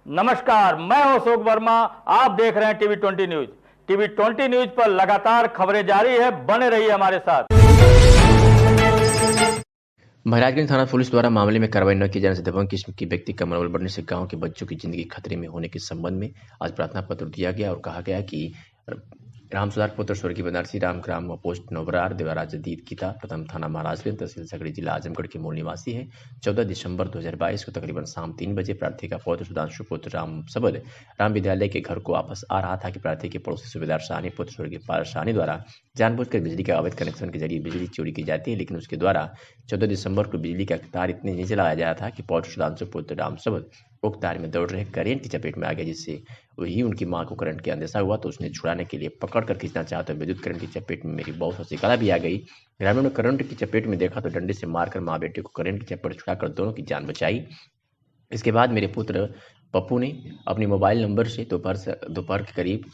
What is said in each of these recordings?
नमस्कार, मैं हूं अशोक वर्मा। आप देख रहे हैं टीवी 20 न्यूज। टीवी 20 न्यूज पर लगातार खबरें जारी है, बने रहिए हमारे साथ। महाराजगंज थाना पुलिस द्वारा मामले में कार्रवाई न किए जाने से दबंग किस्म की व्यक्ति का मनोबल बढ़ने से गांव के बच्चों की जिंदगी खतरे में होने के संबंध में आज प्रार्थना पत्र दिया गया और कहा गया कि राम सुधार पुत्र स्वर्गीय बनारसी राम ग्राम पोस्ट नवरार देवराज जदीद गीता प्रथम थाना महाराजगंज तहसील सकड़ी जिला आजमगढ़ के मूल निवासी है। 14 दिसंबर 2022 को तकरीबन शाम 3 बजे प्रार्थी का पौत्र सुधांशु पुत्र राम सबद राम विद्यालय के घर को वापस आ रहा था कि प्रार्थी के पड़ोसी सूबेदार साहनी पुत्र स्वर्गीय पाल साहनी द्वारा जानबूझकर बिजली का अवैध कनेक्शन के जरिए बिजली चोरी की जाती है, लेकिन उसके द्वारा 14 दिसंबर को बिजली का तार इतने नीचे लगाया गया था कि पौत्र सुधांशु पुत्र राम सबद उक्त तार में दौड़ रहे करंट की चपेट में आ गया, जिससे वही उनकी मां को करंट के अंदेशा हुआ तो उसने छुड़ाने के लिए पकड़कर खींचना चाहा तो विद्युत करंट की चपेट में मेरी बहू शशिकला भी आ गई। ग्रामीणों ने करंट की चपेट में देखा तो डंडे से मारकर मां बेटे को करंट की चपेट छुड़ाकर दोनों की जान बचाई। इसके बाद मेरे पुत्र पप्पू ने अपने मोबाइल नंबर से दोपहर के करीब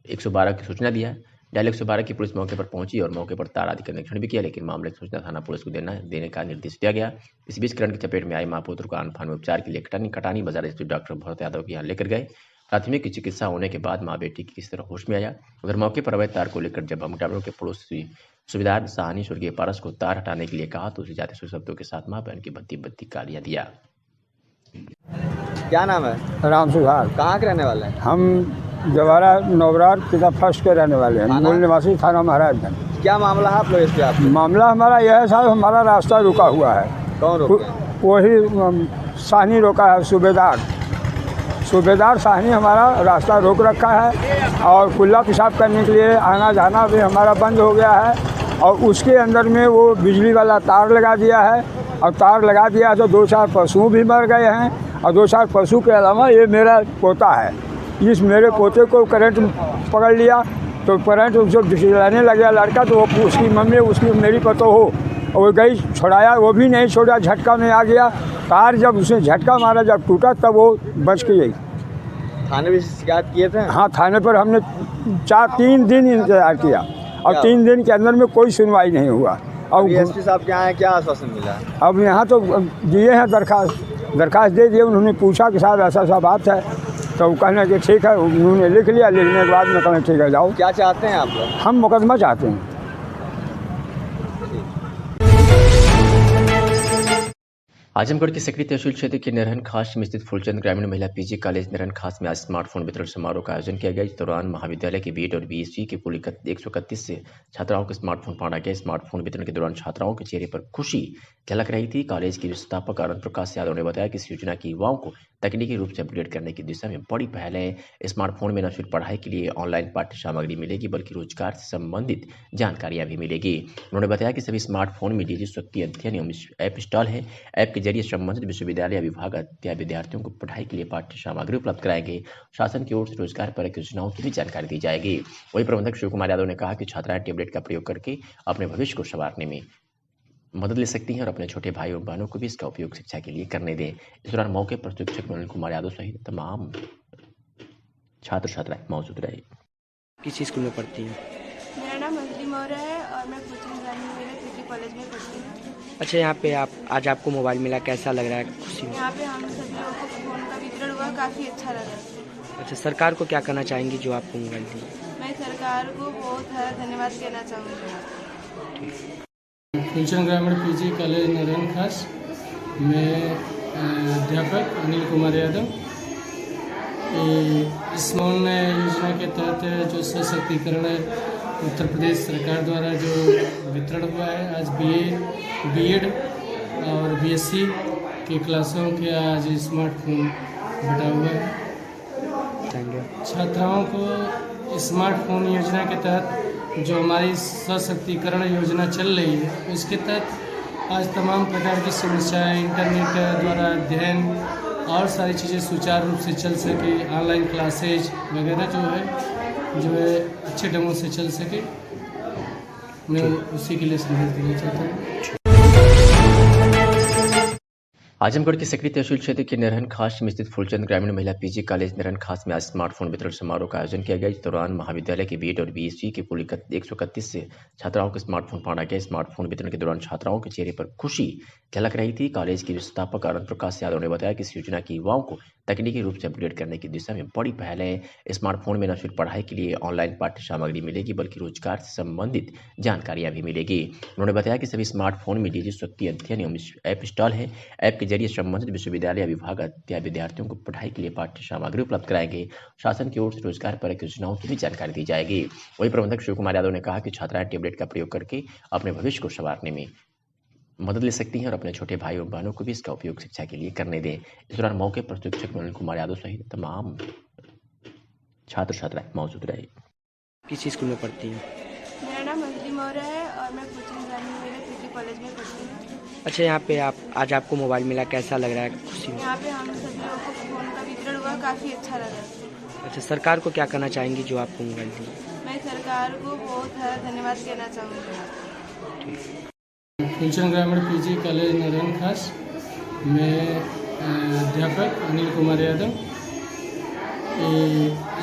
112 की सूचना दिया। डायल 112 की पुलिस मौके पर पहुंची और मौके पर तार आदि का निरीक्षण भी किया, लेकिन मामले की सूचना थाना पुलिस को देने का निर्देश दिया गया। इस बीच करंट की चपेट में आए मां पुत्र को आनफान में उपचार के लिए कटानी बाजार स्थित डॉक्टर भरत यादव के यहाँ लेकर गए। प्राथमिक चिकित्सा होने के बाद मां बेटी की किस तरह होश में आया। उधर मौके पर अवैध तार को लेकर जब हम ग्रामीणों के पड़ोसी सुबेदार साहनी स्वर्गीय पारस को तार हटाने के लिए कहा तो उसे जाते शब्दों के साथ मां बहन की बत्ती गालियां दिया। क्या नाम है? राम सुधार। कहाँ के रहने वाले हैं? हम जवारा नवरार पिता फर्स्ट के रहने वाले हैं, मूल निवासी थाना महाराजगंज। क्या मामला है आप लोग इस पे? आप मामला हमारा यह है साहब, हमारा रास्ता रुका हुआ है। कौन रोके हैं? वही साहनी रोका है, सूबेदार साहनी हमारा रास्ता रोक रखा है और कुल्ला पेशाब करने के लिए आना जाना भी हमारा बंद हो गया है। और उसके अंदर में वो बिजली वाला तार लगा दिया है और तार लगा दिया तो 2-4 पशु भी मर गए हैं और 2-4 पशु के अलावा ये मेरा पोता है, इस मेरे पोते को करंट पकड़ लिया तो करंट उसको दिलाने लग गया लड़का, तो वो उसकी मम्मी उसकी मेरी पतो हो और वो गई छुड़ाया, वो भी नहीं छोड़ा, झटका में आ गया। तार जब उसने झटका मारा जब टूटा तब वो बच के गई। थाने में शिकायत किए थे? हाँ, थाने पर हमने 3 दिन इंतजार किया और 3 दिन के अंदर में कोई सुनवाई नहीं हुआ। और एसपी साहब क्या है, क्या आश्वासन मिला? अब यहाँ तो दिए हैं दरखास्त दे दिए, उन्होंने पूछा कि साहब ऐसा बात है तो कहने कि ठीक है, उन्होंने लिख लिया, लिखने के बाद में कहना ठीक है जाओ। क्या चाहते हैं आप लोग? हम मुकदमा चाहते हैं। आजमगढ़ के सकड़ी तहसील क्षेत्र के नरहन खास में स्थित फूलचंद ग्रामीण महिला पीजी कॉलेज नरहन खास में आज स्मार्टफोन वितरण समारोह का आयोजन किया गया। इस दौरान महाविद्यालय के बीएड और बीएससी के कुल 131 से छात्राओं को स्मार्टफोन बांटा गया। स्मार्टफोन वितरण के दौरान छात्राओं के चेहरे पर खुशी झलक रही थी। कॉलेज के संस्थापक आनंद प्रकाश यादव ने बताया कि इस योजना की युवाओं को तकनीकी रूप से अपग्रेड करने की दिशा में बड़ी पहल है। स्मार्टफोन में न सिर्फ पढ़ाई के लिए ऑनलाइन पाठ्य सामग्री मिलेगी बल्कि रोजगार से संबंधित जानकारियां भी मिलेगी। उन्होंने बताया कि सभी स्मार्टफोन में डिजिटल शक्ति अध्ययन एवं ऐप इंस्टॉल है। ऐप के जरिए संबंधित विश्वविद्यालय या विभाग विद्यार्थियों को पढ़ाई के लिए पाठ्य सामग्री उपलब्ध कराएंगे। शासन की ओर से रोजगार परक योजनाओं की भी जानकारी दी जाएगी। वही प्रबंधक शिव कुमार यादव ने कहा कि छात्राएं टैबलेट का प्रयोग करके अपने भविष्य को संवारने में मदद ले सकती हैं और अपने छोटे भाई और बहनों को भी इसका उपयोग शिक्षा के लिए करने दें। इस दौरान मौके पर शिक्षक मनोज कुमार यादव सहित तमाम छात्र छात्राएं मौजूद रहे। किस स्कूल में पढ़ती हैं? मेरा नाम अंजलि मौर्य है और मैं फूलचंद ग्रामीण पीजी कॉलेज में पढ़ती हूँ। अच्छा, यहाँ पे आज आपको मोबाइल मिला, कैसा लग रहा है? खुशी? यहाँ पे हम सभी लोगों को फ़ोन का वितरण हुआ, काफ़ी अच्छा लगा। अच्छा, सरकार को क्या करना चाहेंगी जो आपको मोबाइल दी? मैं सरकार को बहुत सारा धन्यवाद कहना चाहूँगी। फूलचंद ग्रामीण पीजी कॉलेज नरहन खास में अध्यापक अनिल कुमार यादव। स्मॉल योजना के तहत जो सशक्तिकरण उत्तर प्रदेश सरकार द्वारा जो वितरण हुआ है, आज बीएड और बीएससी के क्लासों के आज स्मार्टफोन बटा हुआ है। छात्राओं को स्मार्टफोन योजना के तहत जो हमारी सशक्तिकरण योजना चल रही है उसके तहत आज तमाम प्रकार की समस्याएं इंटरनेट द्वारा अध्ययन और सारी चीज़ें सुचारू रूप से चल सके, ऑनलाइन क्लासेज वगैरह जो है अच्छे ढंगों से चल सके, मैं उसी के लिए संदेश देना चाहता हूँ। आजमगढ़ के सकरी तहसील क्षेत्र के नरहन खास में स्थित फूलचंद ग्रामीण महिला पीजी कॉलेज नरहन खास में आज स्मार्टफोन वितरण समारोह का आयोजन किया गया। इस दौरान महाविद्यालय के बीएड और बीएससी के कुल 131 से छात्राओं को स्मार्टफोन बांटा गया। स्मार्टफोन वितरण के दौरान छात्राओं के चेहरे पर खुशी झलक रही थी। कॉलेज के संस्थापक आनंद प्रकाश यादव ने बताया कि इस योजना की युवाओं को तकनीकी रूप से अपग्रेड करने की दिशा में बड़ी पहल है। स्मार्टफोन में न सिर्फ पढ़ाई के लिए ऑनलाइन पाठ्य सामग्री मिलेगी बल्कि रोजगार से संबंधित जानकारियां भी मिलेगी। उन्होंने बताया कि सभी स्मार्टफोन में डीजी शक्ति अध्ययन एवं ऐप इंस्टॉल है। ऐप के जरिए संबंधित विश्वविद्यालय विभाग विद्यार्थियों को पढ़ाई के लिए पाठ्य सामग्री उपलब्ध कराएंगे। शासन की ओर से रोजगार परक योजनाओं की भी जानकारी दी जाएगी। वहीं प्रबंधक शिव कुमार यादव ने कहा कि छात्राएं टैबलेट का प्रयोग करके अपने भविष्य को संवारने में मदद ले सकती हैं और अपने छोटे भाई और बहनों को भी इसका उपयोग शिक्षा के लिए करने दें। इस दौरान मौके पर शिक्षक नलिन कुमार यादव सहित तमाम छात्र छात्राएं मौजूद रहे। किस स्कूल में पढ़ती हैं? मेरा नाम अंजलि मौर्य है और मैं कोचिंग ग्रामीण मेरे पीजी कॉलेज में पढ़ती हूँ। अच्छा, यहाँ पे आज आपको मोबाइल मिला, कैसा लग रहा है? खुशी में? यहाँ पे हम सभी लोगों को फोन का वितरण हुआ, काफ़ी अच्छा लगा। अच्छा, सरकार को क्या कहना चाहेंगी जो आपको मोबाइल दी? मैं सरकार को बहुत सारा धन्यवाद कहना चाहूँगी। फूलचंद ग्रामीण पीजी कॉलेज नरहन खास में अध्यापक अनिल कुमार यादव।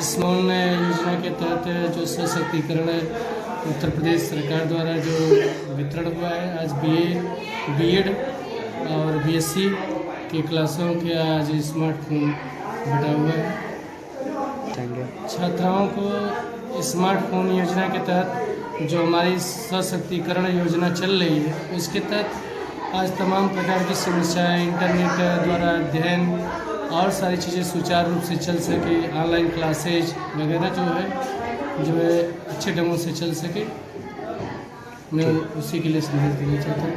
स्मॉल योजना के तहत जो सशक्तिकरण उत्तर प्रदेश सरकार द्वारा जो वितरण हुआ है, आज बीएड और बीएससी के क्लासों के आज स्मार्टफोन बटा हुआ है। छात्राओं को स्मार्टफोन योजना के तहत जो हमारी सशक्तिकरण योजना चल रही है उसके तहत आज तमाम प्रकार की समस्याएं इंटरनेट द्वारा अध्ययन और सारी चीज़ें सुचारू रूप से चल सके, ऑनलाइन क्लासेज वगैरह जो है अच्छे ढंगों से चल सके, मैं उसी के लिए संदेश देना चाहता हूँ।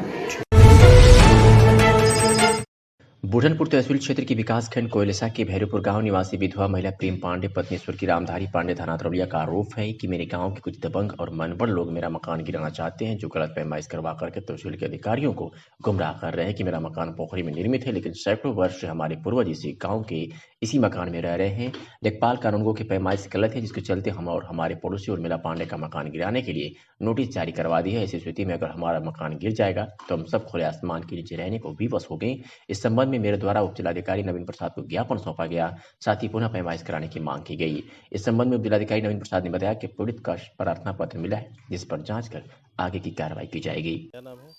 बुढ़नपुर तहसील क्षेत्र की विकासखंड कोयलसा के भैरवपुर गांव निवासी विधवा महिला प्रेम पांडे पत्नी स्वर्गीय रामधारी पांडे थाना तरौलिया का आरोप है कि मेरे गांव के कुछ दबंग और मनबड़ लोग मेरा मकान गिराना चाहते हैं, जो गलत पैमाइश करवा करके तहसील के अधिकारियों को गुमराह कर रहे हैं कि मेरा मकान पोखरी में निर्मित है, लेकिन सैकड़ों वर्ष से हमारे पूर्वज इसी गाँव के इसी मकान में रह रहे हैं। लेखपाल कानूनगो की पैमाइश गलत है, जिसके चलते हम और हमारे पड़ोसी उर्मिला पांडे का मकान गिराने के लिए नोटिस जारी करवा दी है। ऐसी स्थिति में अगर हमारा मकान गिर जाएगा तो हम सब खुले आसमान के नीचे रहने को विवश हो गए। इस संबंध में मेरे द्वारा उपजिलाधिकारी नवीन प्रसाद को ज्ञापन सौंपा गया, साथ ही पुनः पैमाइश कराने की मांग की गई। इस संबंध में उपजिलाधिकारी नवीन प्रसाद ने बताया कि पीड़ित का प्रार्थना पत्र मिला है, जिस पर जांच कर आगे की कार्रवाई की जाएगी। क्या नाम है?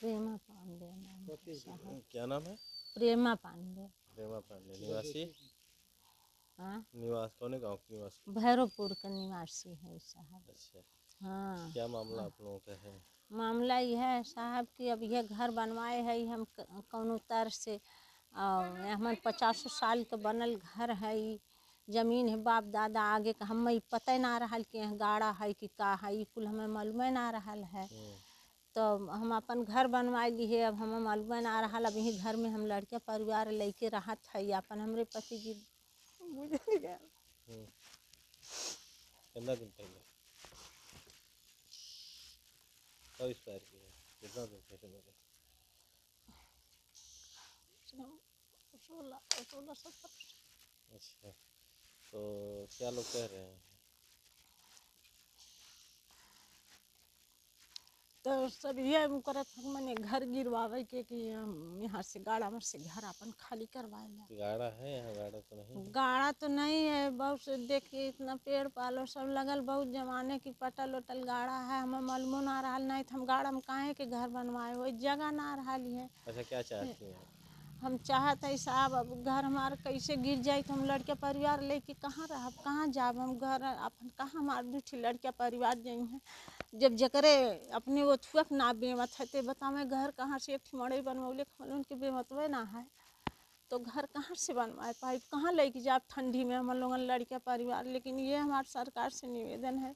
प्रेमा पांडे। क्या नाम है? प्रेमा पांडे। प्रेमा पांडे। निवासी? हाँ, निवास कौन गाँव की निवासी? भैरवपुर का निवासी है साहब। अच्छा, हाँ, क्या मामला आप लोगों का है? मामला यह है साहब कि अब यह घर बनवाए है हम कौनो तरह से, और हमारे 50 साल के बनल घर है, जमीन है बाप दादा आगे का, हमें पता ना रहल कि गाड़ा है कि का है, कुल हमें मालूम ना रहल है। तो हम अपन घर बनवाए लिए, अब हमें मालूम ना रहल। अब यही घर में हम लड़के परिवार लेके रहत है, अपन हमरे पति जी गुजर गया। कितना दिन पहले? कब एक्सपायर किया? कितना दिन पहले मेरे? 16-17। अच्छा, तो क्या लोग कह रहे हैं? तो सब ये करत मैंने घर गिरवावे के कि हम यहाँ से गाड़ा में से घर अपन खाली करवाए ला। गाड़ा है यहाँ? गाड़ा तो नहीं। गाड़ा तो नहीं है, बहुत से देखिए इतना पेड़ पालो सब लगल, बहुत जमाने की पटल उटल गाड़ा है, हमें मालूम ना रहा, नहीं तो हम गाड़ा में काहे के घर बनवाए, वही जगह ना रही है। अच्छा, क्या चाहती हैं? हम चाहते हैं साहब अब घर हमारा कैसे गिर जाए तो हम लड़के परिवार लेके कहाँ रहब, कहाँ जाब, हम घर अपन कहाँ हमारे दूठी लड़के परिवार जाई हैं, जब जकरे अपने वो थुक ना बेमत है तो बतावे घर कहाँ से एक मड़े बनवले उनके बेमतवे ना है, तो घर कहाँ से बनवाए पाइप, कहाँ लेके जाब ठंडी में हम लोग लड़के परिवार। लेकिन ये हमारे सरकार से निवेदन है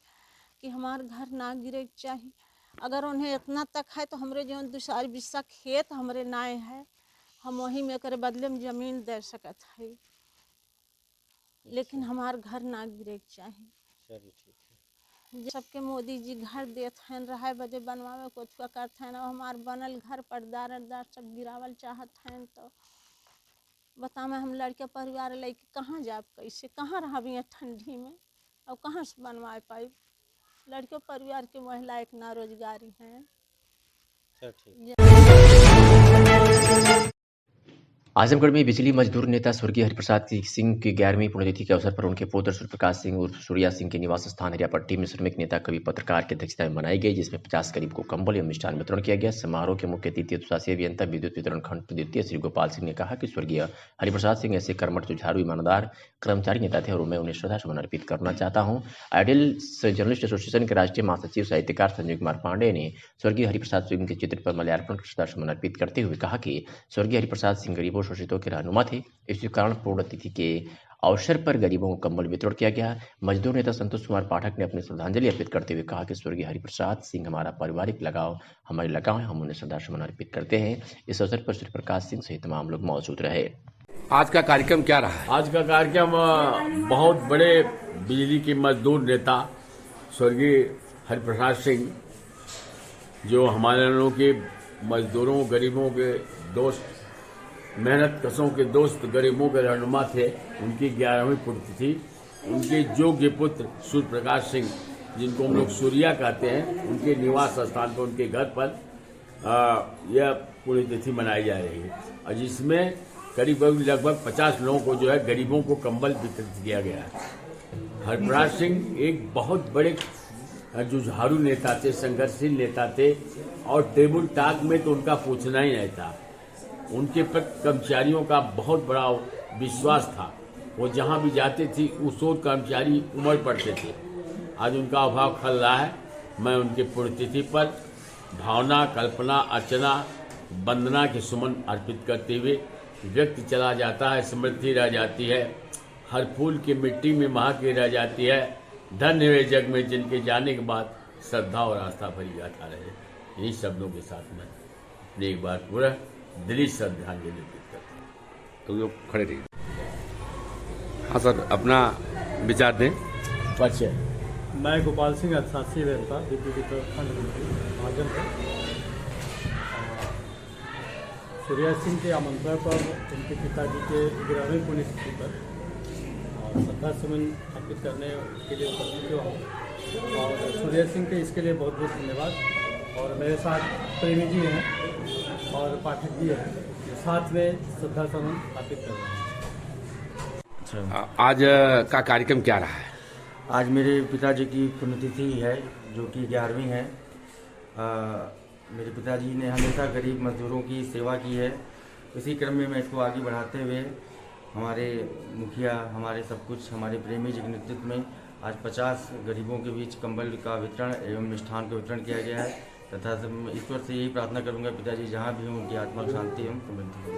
कि हमारे घर ना गिरे चाहिए। अगर उन्हें इतना तक है तो हमरे जो दूसरी बिस्सा खेत हमरे नाए है, हम वहीं में करे बदले में जमीन दे सकत है, लेकिन हमार घर ना गिरे चाहिए। चलिए ठीक है। सबके मोदी जी घर देते हैं, रहे बदे बनवावे को करते हैं, और हमार बनल घर पर्दार अर्दार सब गिरावल चाहते हैं, तो बतावे हम लड़के परिवार लेके कहाँ जाब, कैसे कहाँ रहब यहाँ ठंडी में, और कहाँ से बनवाए पाई। लड़के परिवार के महिला एक ना रोजगारी हैं। आजमगढ़ में बिजली मजदूर नेता स्वर्गीय हरिप्रसाद सिंह की 11वीं पुण्यतिथि के अवसर पर उनके पुत्र सूर्यप्रकाश सिंह उर्फ सूर्या सिंह के निवास स्थान हरियापट्टी में श्रमिक नेता कवि पत्रकार की अध्यक्षता में मनाई गई, जिसमें 50 गरीब को कंबल एवं मिष्ठान वितरण किया गया। समारोह के मुख्य अतिथि शासी अभियंता विद्युत वितरण खंड द्वितीय श्री गोपाल सिंह ने कहा कि स्वर्गीय हरिप्रसाद सिंह ऐसे कर्मठ, जुझारू, ईमानदार कर्मचारी नेता थे और मैं उन्हें श्रद्धासुमन अर्पित करना चाहता हूँ। आइडियल जर्नलिस्ट एसोसिएशन के राष्ट्रीय महासचिव साहित्यकार संजय कुमार पांडे ने स्वर्गीय हरिप्रसाद सिंह के चित्र पर माल्यार्पण कर श्रद्धासुमन अर्पित करते हुए कहा कि स्वर्गीय हरिप्रसाद सिंह गरीबों शोषितों के रहनुमा थे। इसी कारण पुण्यतिथि के अवसर पर गरीबों को कंबल वितरण किया गया। मजदूर नेता संतोष कुमार पाठक ने अपनी श्रद्धांजलि अर्पित करते हुए कहा कि स्वर्गीय हरिप्रसाद सिंह हमारा पारिवारिक लगाव, हमारी लगाव है, हम उन्हें श्रद्धासुमन अर्पित करते हैं। इस अवसर पर सूर्यप्रकाश सिंह सहित तमाम लोग मौजूद रहे। आज का कार्यक्रम क्या रहा है? आज का कार्यक्रम बहुत बड़े बिजली के मजदूर नेता स्वर्गीय हरिप्रसाद सिंह, जो हमारे लोगों के मजदूरों, गरीबों के दोस्त, मेहनत कशों के दोस्त, गरीबों के रहनुमा थे, उनकी 11वीं पुण्यतिथि। उनके योग्य पुत्र सूर्यप्रकाश सिंह, जिनको हम लोग सूर्या कहते हैं, उनके निवास स्थान पर, उनके घर पर यह पुण्यतिथि मनाई जा रही है और जिसमें करीब लगभग 50 लोगों को जो है गरीबों को कंबल वितरित किया गया है। हरिप्रसाद सिंह एक बहुत बड़े जुझारू नेता थे, संघर्षशील नेता थे और टेबल टॉक में तो उनका पूछना ही नहीं था। उनके पर कर्मचारियों का बहुत बड़ा विश्वास था। वो जहां भी जाते थे उस ओर कर्मचारी उमड़ पड़ते थे। आज उनका अभाव खल रहा है। मैं उनके पुण्यतिथि पर भावना, कल्पना, अर्चना, वंदना के सुमन अर्पित करते हुए व्यक्ति चला जाता है, स्मृति रह जाती है, हर फूल की मिट्टी में महक रह जाती है। धन्य हुए जग में जिनके जाने के बाद श्रद्धा और आस्था भरी गाथा रहे। इन्हीं शब्दों के साथ में अपने एक बार पूरा दिली श्रद्धांजलि अर्पित करते हैं। तो लोग खड़े रहिए। हाँ सर, अपना विचार दें। परिचय। मैं गोपाल सिंह शासी अभियंता विद्युत वितरण खंड आजमगढ़। सूर्या सिंह के आमंत्रण पर उनके पिताजी के 11वीं पुण्यतिथि पर श्रद्धासुमन अर्पित करने के लिए उपस्थित हुआ हूँ और सूर्या सिंह के इसके लिए बहुत बहुत धन्यवाद। और मेरे साथ प्रेमी जी हैं और पाठक जी हैं, साथ में श्रद्धासुमन अर्पित कर रहे हैं। आज का कार्यक्रम क्या रहा है? आज मेरे पिताजी की पुण्यतिथि है जो कि 11वीं है। मेरे पिताजी ने हमेशा गरीब मजदूरों की सेवा की है। इसी क्रम में मैं इसको आगे बढ़ाते हुए हमारे मुखिया, हमारे सब कुछ, हमारे प्रेमी जी के नेतृत्व में आज 50 गरीबों के बीच कंबल का वितरण एवं मिष्ठान का वितरण किया गया है तथा ईश्वर से यही प्रार्थना करूंगा पिताजी जहां भी हों उनकी आत्मा को शांति एवं समृद्धि हो।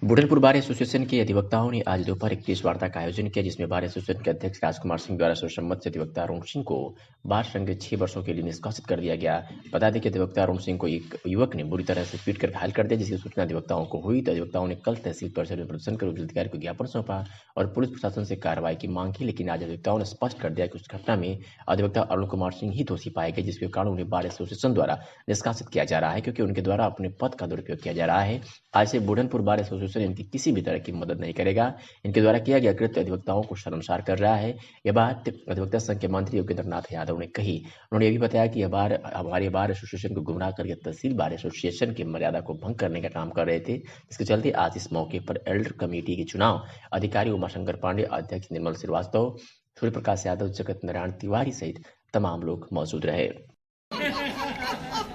बुढ़नपुर बार एसोसिएशन के अधिवक्ताओं ने आज दोपहर एक प्रेस वार्ता का आयोजन किया, जिसमें बार एसोसिएशन के अध्यक्ष राजकुमार सिंह द्वारा सर्वसम्मत से अधिवक्ता अरुण सिंह को बार संघ 6 वर्षों के लिए निष्कासित कर दिया गया। बता दें कि अधिवक्ता अरुण सिंह को एक युवक ने बुरी तरह से पीट कर घायल कर दिया, जिसकी सूचना अधिवक्ताओं को हुई तो अधिवक्ताओं ने कल तहसील परिसर में प्रदर्शन कर जिलाधिकारी को ज्ञापन सौंपा और पुलिस प्रशासन से कार्रवाई की मांग की। लेकिन आज अधिवक्ताओं ने स्पष्ट कर दिया कि उस घटना में अधिवक्ता अरुण कुमार सिंह ही दोषी पाए गए, जिसके कारण उन्हें बार एसोसिएशन द्वारा निष्कासित किया जा रहा है, क्योंकि उनके द्वारा अपने पद का दुरुपयोग किया जा रहा है। आज से बुढ़नपुर बार एसोसिएशन इनकी किसी भी तरह की मदद नहीं करेगा। इनके द्वारा किया गया कृत्य अधिवक्ताओं को शर्मसार कर रहा है। यह बात अधिवक्ता संघ के मंत्री योगेंद्रनाथ यादव ने कही। उन्होंने यह भी बताया कि हमारे बार एसोसिएशन को गुमराह करके तहसील बार एसोसिएशन की मर्यादा को भंग करने का काम कर रहे थे, जिसके चलते आज इस मौके पर एल्डर कमेटी के चुनाव अधिकारी उमाशंकर पांडे, अध्यक्ष निर्मल श्रीवास्तव, सूर्यप्रकाश यादव, जगत नारायण तिवारी सहित तमाम लोग मौजूद रहे।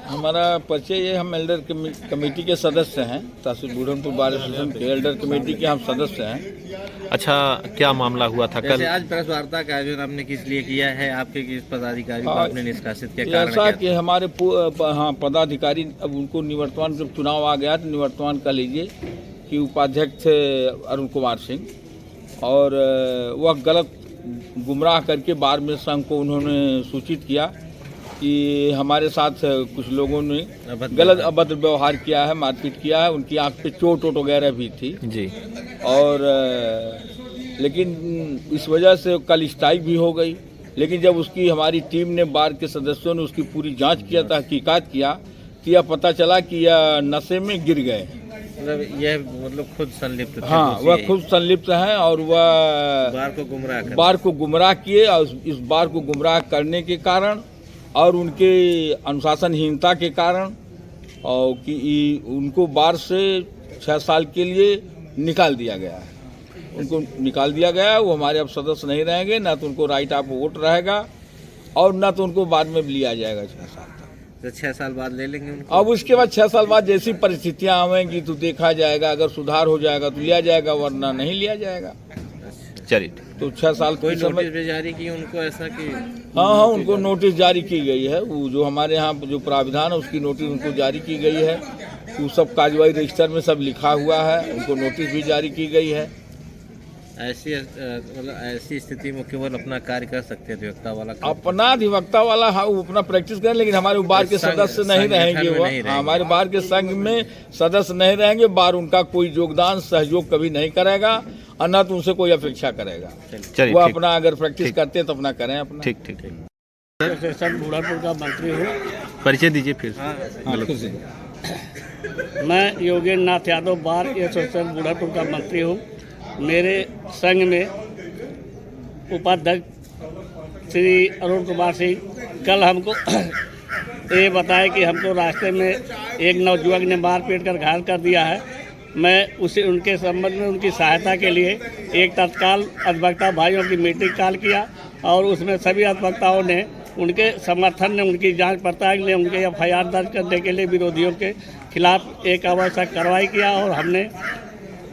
हमारा परिचय ये, हम एल्डर कमेटी के सदस्य हैं, तहसील बुढ़नपुर बार एसोसिएशन के एल्डर कमेटी के हम सदस्य हैं। अच्छा, क्या मामला हुआ था कल? आज प्रेस वार्ता का आयोजन आपने किस लिए किया है? आपके किस पदाधिकारी को आपने निष्कासित किया? ऐसा कि हमारे पदाधिकारी, अब उनको निवर्तमान, जब चुनाव आ गया तो निवर्तमान का लीजिए कि उपाध्यक्ष थे अरुण कुमार सिंह और वह गलत गुमराह करके बार में संघ को उन्होंने सूचित किया कि हमारे साथ कुछ लोगों ने गलत अभद्र व्यवहार किया है, मारपीट किया है, उनकी आंख पे चोट वगैरह भी थी जी। और लेकिन इस वजह से कल स्ट्राइक भी हो गई। लेकिन जब उसकी हमारी टीम ने, बार के सदस्यों ने उसकी पूरी जांच किया, तहकीकात किया तो यह पता चला कि यह नशे में गिर गए। मतलब खुद संलिप्त थे? हाँ, वह खुद संलिप्त हैं और वह बार को गुमराह किए और इस बार को गुमराह करने के कारण और उनके अनुशासनहीनता के कारण और कि उनको बार से 6 साल के लिए निकाल दिया गया है। उनको निकाल दिया गया है, वो हमारे अब सदस्य नहीं रहेंगे, ना तो उनको राइट ऑफ वोट रहेगा और ना तो उनको बाद में लिया जाएगा 6 साल तक। तो 6 साल बाद ले लेंगे उनको? अब उसके बाद 6 साल बाद जैसी परिस्थितियां आवेंगी तो देखा जाएगा, अगर सुधार हो जाएगा तो लिया जाएगा, वरना नहीं लिया जाएगा। चलिए, तो 6 साल कोई नोटिस भी जारी की उनको ऐसा कि? हाँ, उनको नोटिस जारी की गई है। वो जो हमारे यहाँ जो प्राविधान है उसकी नोटिस उनको जारी की गई है। वो सब कार्यवाही रजिस्टर में सब लिखा हुआ है, उनको नोटिस भी जारी की गई है। ऐसी मतलब ऐसी स्थिति में केवल अपना कार्य कर सकते हैं अधिवक्ता वाला? अपना अधिवक्ता वाला, हाँ, वो अपना प्रैक्टिस करें, लेकिन हमारे बार के सदस्य नहीं रहेंगे। वो हमारे बार के संघ में सदस्य नहीं रहेंगे। बार उनका कोई योगदान सहयोग कभी नहीं करेगा और न तो उनसे कोई अपेक्षा करेगा। वो अपना अगर प्रैक्टिस करते हैं तो अपना करें अपना। ठीक। सर बूढ़ापुर का मंत्री हूँ। परिचय दीजिए फिर। मैं योगेंद्र नाथ यादव बार एसोसिएशन बूढ़ापुर का मंत्री हूँ। मेरे संघ में उपाध्यक्ष श्री अरुण कुमार सिंह कल हमको ये बताया कि हमको रास्ते में एक नौजुवक ने मारपीट कर घायल कर दिया है। मैं उनके संबंध में उनकी सहायता के लिए एक तत्काल अधिवक्ता भाइयों की मीटिंग कॉल किया और उसमें सभी अधिवक्ताओं ने उनके समर्थन में उनकी जांच पड़ताल के लिए उनके FIR दर्ज करने के लिए विरोधियों के खिलाफ एक आवश्यक कार्रवाई किया और हमने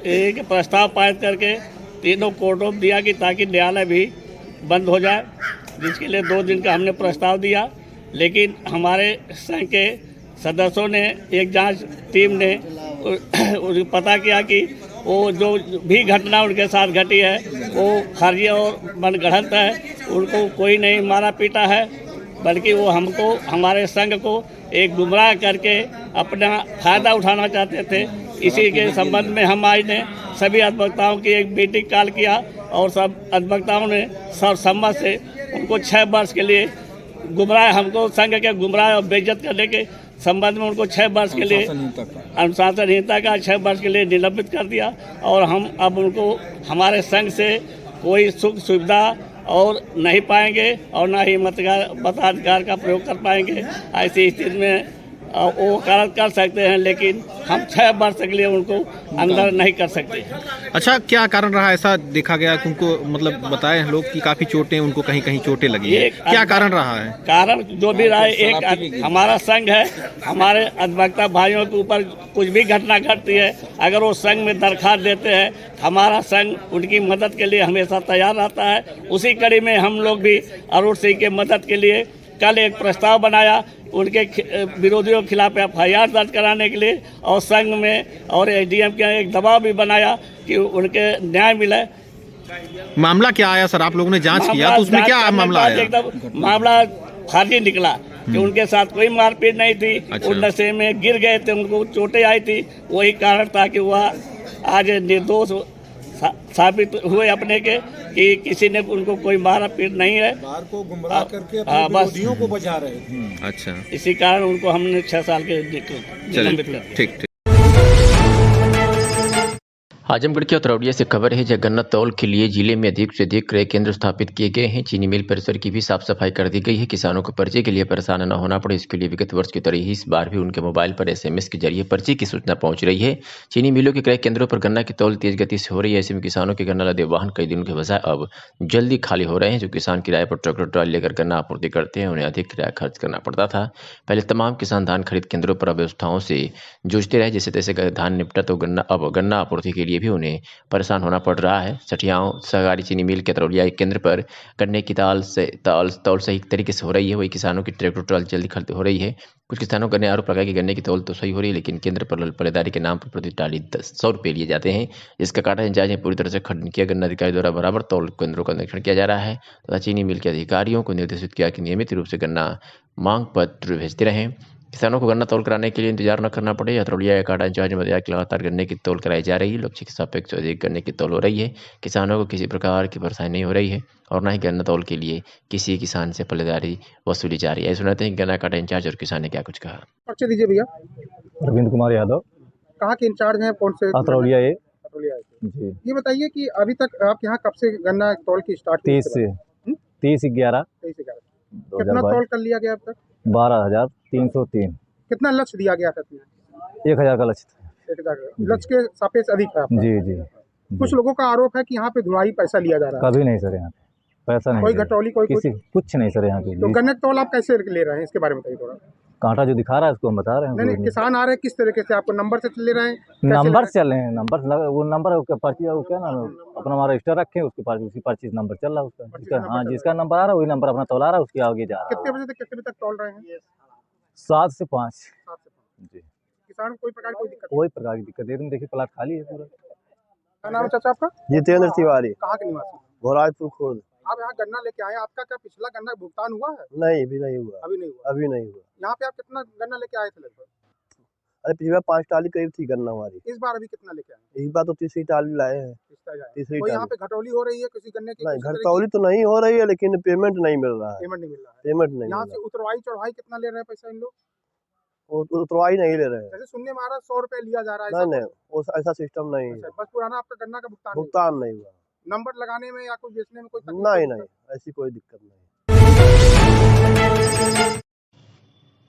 एक प्रस्ताव पारित करके तीनों कोर्टों में दिया कि ताकि न्यायालय भी बंद हो जाए, जिसके लिए 2 दिन का हमने प्रस्ताव दिया। लेकिन हमारे संघ के सदस्यों ने, एक जांच टीम ने पता किया कि वो जो भी घटना उनके साथ घटी है वो फर्जी और मनगढ़ंत है। उनको कोई नहीं मारा पीटा है, बल्कि वो हमको, हमारे संघ को एक गुमराह करके अपना फायदा उठाना चाहते थे। इसी के संबंध में हम आज ने सभी अधिवक्ताओं की एक मीटिंग कॉल किया और सब अधिवक्ताओं ने सर्वसम्मत से उनको 6 वर्ष के लिए गुमराह, हमको संघ के गुमराह और बेइज्जत करने के संबंध में उनको 6 वर्ष के लिए अनुशासनहीनता का 6 वर्ष के लिए निलंबित कर दिया। और हम अब उनको हमारे संघ से कोई सुख सुविधा और नहीं पाएंगे और ना ही मताधिकार का प्रयोग कर पाएंगे। ऐसी स्थिति में वो कार्य कर सकते हैं, लेकिन हम 6 वर्ष के लिए उनको अंदर नहीं कर सकते। अच्छा, क्या कारण रहा ऐसा देखा गया कि उनको, मतलब बताए लोग कि काफी चोटें, उनको कहीं कहीं चोटें लगी है, क्या कारण रहा है? कारण जो भी रहा है, एक हमारा संघ है, हमारे अधिवक्ता भाइयों के ऊपर कुछ भी घटना घटती है, अगर वो संघ में दरखास्त देते हैं, हमारा संघ उनकी मदद के लिए हमेशा तैयार रहता है। उसी कड़ी में हम लोग भी अरुण सिंह के मदद के लिए कल एक प्रस्ताव बनाया उनके विरोधियों के खिलाफ FIR दर्ज कराने के लिए, और संघ में और SDM के एक दबाव भी बनाया कि उनके न्याय मिले। मामला क्या आया सर? आप लोगों ने जांच किया तो उसमें क्या मामला आया? एकदम मामला फर्जी निकला कि उनके साथ कोई मारपीट नहीं थी। वो नशे में गिर गए थे, उनको चोटें आई थी, वही कारण था कि वह आज निर्दोष साबित हुए अपने के, कि किसी ने उनको कोई मारा पीट नहीं है। बार को गुमराह करके विरोधियों को बचा रहे थे। अच्छा, इसी कारण उनको हमने 6 साल के निलंबित कर दिया। ठीक। आजमगढ़ की अतरौड़िया से खबर है, गन्ना तौल के लिए जिले में अधिक से अधिक क्रय केंद्र स्थापित किए गए हैं। चीनी मिल परिसर की भी साफ सफाई कर दी गई है। किसानों को पर्ची के लिए परेशान न होना पड़े, इसके लिए विगत वर्ष की तरह ही इस बार भी उनके मोबाइल पर SMS के जरिए पर्ची की सूचना पहुंच रही है। चीनी मिलों के क्रय केंद्रों पर गन्ना की तौल तेज गति से हो रही है। ऐसे में किसानों के गन्ना लदे वाहन कई दिनों के बजाय अब जल्दी खाली हो रहे हैं। जो किसान किराए पर ट्रैक्टर ट्रॉली लेकर गन्ना आपूर्ति करते हैं, उन्हें अधिक किराया खर्च करना पड़ता था। पहले तमाम किसान धान खरीद केंद्रों पर अव्यवस्थाओं से जूझते रहे, जैसे तैसे धान निपटा तो अब गन्ना आपूर्ति के लिए भी उन्हें परेशान होना पड़ रहा है। सठियाओं सहकारी चीनी मिल के अतरौड़िया केंद्र पर गन्ने की तौल सही तरीके से हो रही है, वही किसानों की ट्रैक्टर ट्रॉली जल्दी खरीद हो रही है। कुछ किसानों का आरोप लगा कि गन्ने की तौल तो सही हो रही है, लेकिन केंद्र पर पल्लेदारी के नाम पर प्रति टाली 100 रुपये लिए जाते हैं। इसका काटा इंचार्ज ने पूरी तरह से खंडन किया। गन्ना अधिकारी द्वारा बराबर तौल केंद्रों का निरीक्षण किया जा रहा है तथा चीनी मिल के अधिकारियों को निर्देशित किया कि नियमित रूप से गन्ना मांग पत्र भेजते रहें। किसानों को गन्ना तौल कराने के लिए इंतजार न करना पड़े। अतरौड़िया काटा इंचार्ज ने बताया कि लगातार गन्ने की तौल कराई जा रही है। लक्ष्य के सापेक्ष अधिक गन्ने की तौल हो रही है। किसानों को किसी प्रकार की परेशानी नहीं हो रही है और न ही गन्ना तौल के लिए किसी किसान से पल्लेदारी वसूली जा रही है। सुनाते हैं गन्ना काटा इंचार्ज और किसान ने क्या कुछ कहा। परिचय दीजिए भैया। रविंद्र कुमार यादव। कहाँ के इंचार्ज हैं? कौन से? अतरौड़िया जी। ये बताइए कि अभी तक आप यहाँ कब से गन्ना तौल की स्टार्ट? 30/11 कितना तौल कर लिया गया अब तक? 12,303। कितना लक्ष्य दिया गया था तुम्हें? 1000 का लक्ष्य था। 1000 लक्ष्य के सापेक्ष अधिक है आपका। जी जी। कुछ लोगों का आरोप है कि यहाँ पे धुलाई पैसा लिया जा रहा है। कभी नहीं सर, यहाँ पे पैसा नहीं कोई लिया। घटौली कोई किसी कुछ नहीं सर यहाँ पे। तो गन्ने का तौल आप कैसे ले रहे हैं, इसके बारे में बताइए थोड़ा। कांटा जो दिखा रहा है उसको हम बता रहे हैं। नहीं, किसान आ रहे हैं किस तरीके से, आपको नंबर से ले रहे हैं? नंबर से चल रहे हैं, नंबर वो नंबर पर्ची वो क्या ना अपना हमारा रजिस्टर रखे उसके पास, उसी पर्ची नंबर चल रहा है उसका। हाँ, जिसका नंबर आ रहा है वही नंबर अपना तौला रहा है, उसके आगे जा रहा है। कितने बजे से कितने बजे तक तौल रहे हैं? 7 से 5 जी। किसान को कोई प्रकार की दिक्कत? कोई प्रकार की दिक्कत नहीं, देखिए प्लाट खाली है पूरा। क्या नाम है चाचा आपका? जितेंद्र तिवारी। कहाँ के निवासी? घोराजपुर खुर्द। आप यहाँ गन्ना लेके आए, आपका क्या पिछला गन्ना भुगतान हुआ है? नहीं, अभी नहीं हुआ। अभी नहीं हुआ। अभी नहीं हुआ। यहाँ पे आप कितना गन्ना लेके आए थे लगभग? अरे पिछली बार 5 टाली करीब थी गन्ना हमारी। इस बार अभी कितना लेके आए? इस बार तो तीसरी टाली लाए हैं। तीसरी कोई यहाँ टाली। पे घटौली हो रही है किसी गन्ने की? नहीं, घटतौली तो नहीं हो रही है, लेकिन पेमेंट नहीं मिल रहा है। पेमेंट नहीं मिल रहा है। पेमेंट नहीं यहाँ मिल से उतरवाई चढ़वाई कितना ले रहे हैं पैसा इन लोग? वो उतरवाई नहीं ले रहे हैं। जैसे सुनने में आ रहा है 100 रुपए लिया जा रहा है। नहीं, वो ऐसा सिस्टम नहीं है। बस पुराना आपका गन्ना का भुगतान नहीं हुआ। नंबर लगाने में या कुछ बेचने में कोई तकलीफ? नहीं, ऐसी कोई दिक्कत नहीं।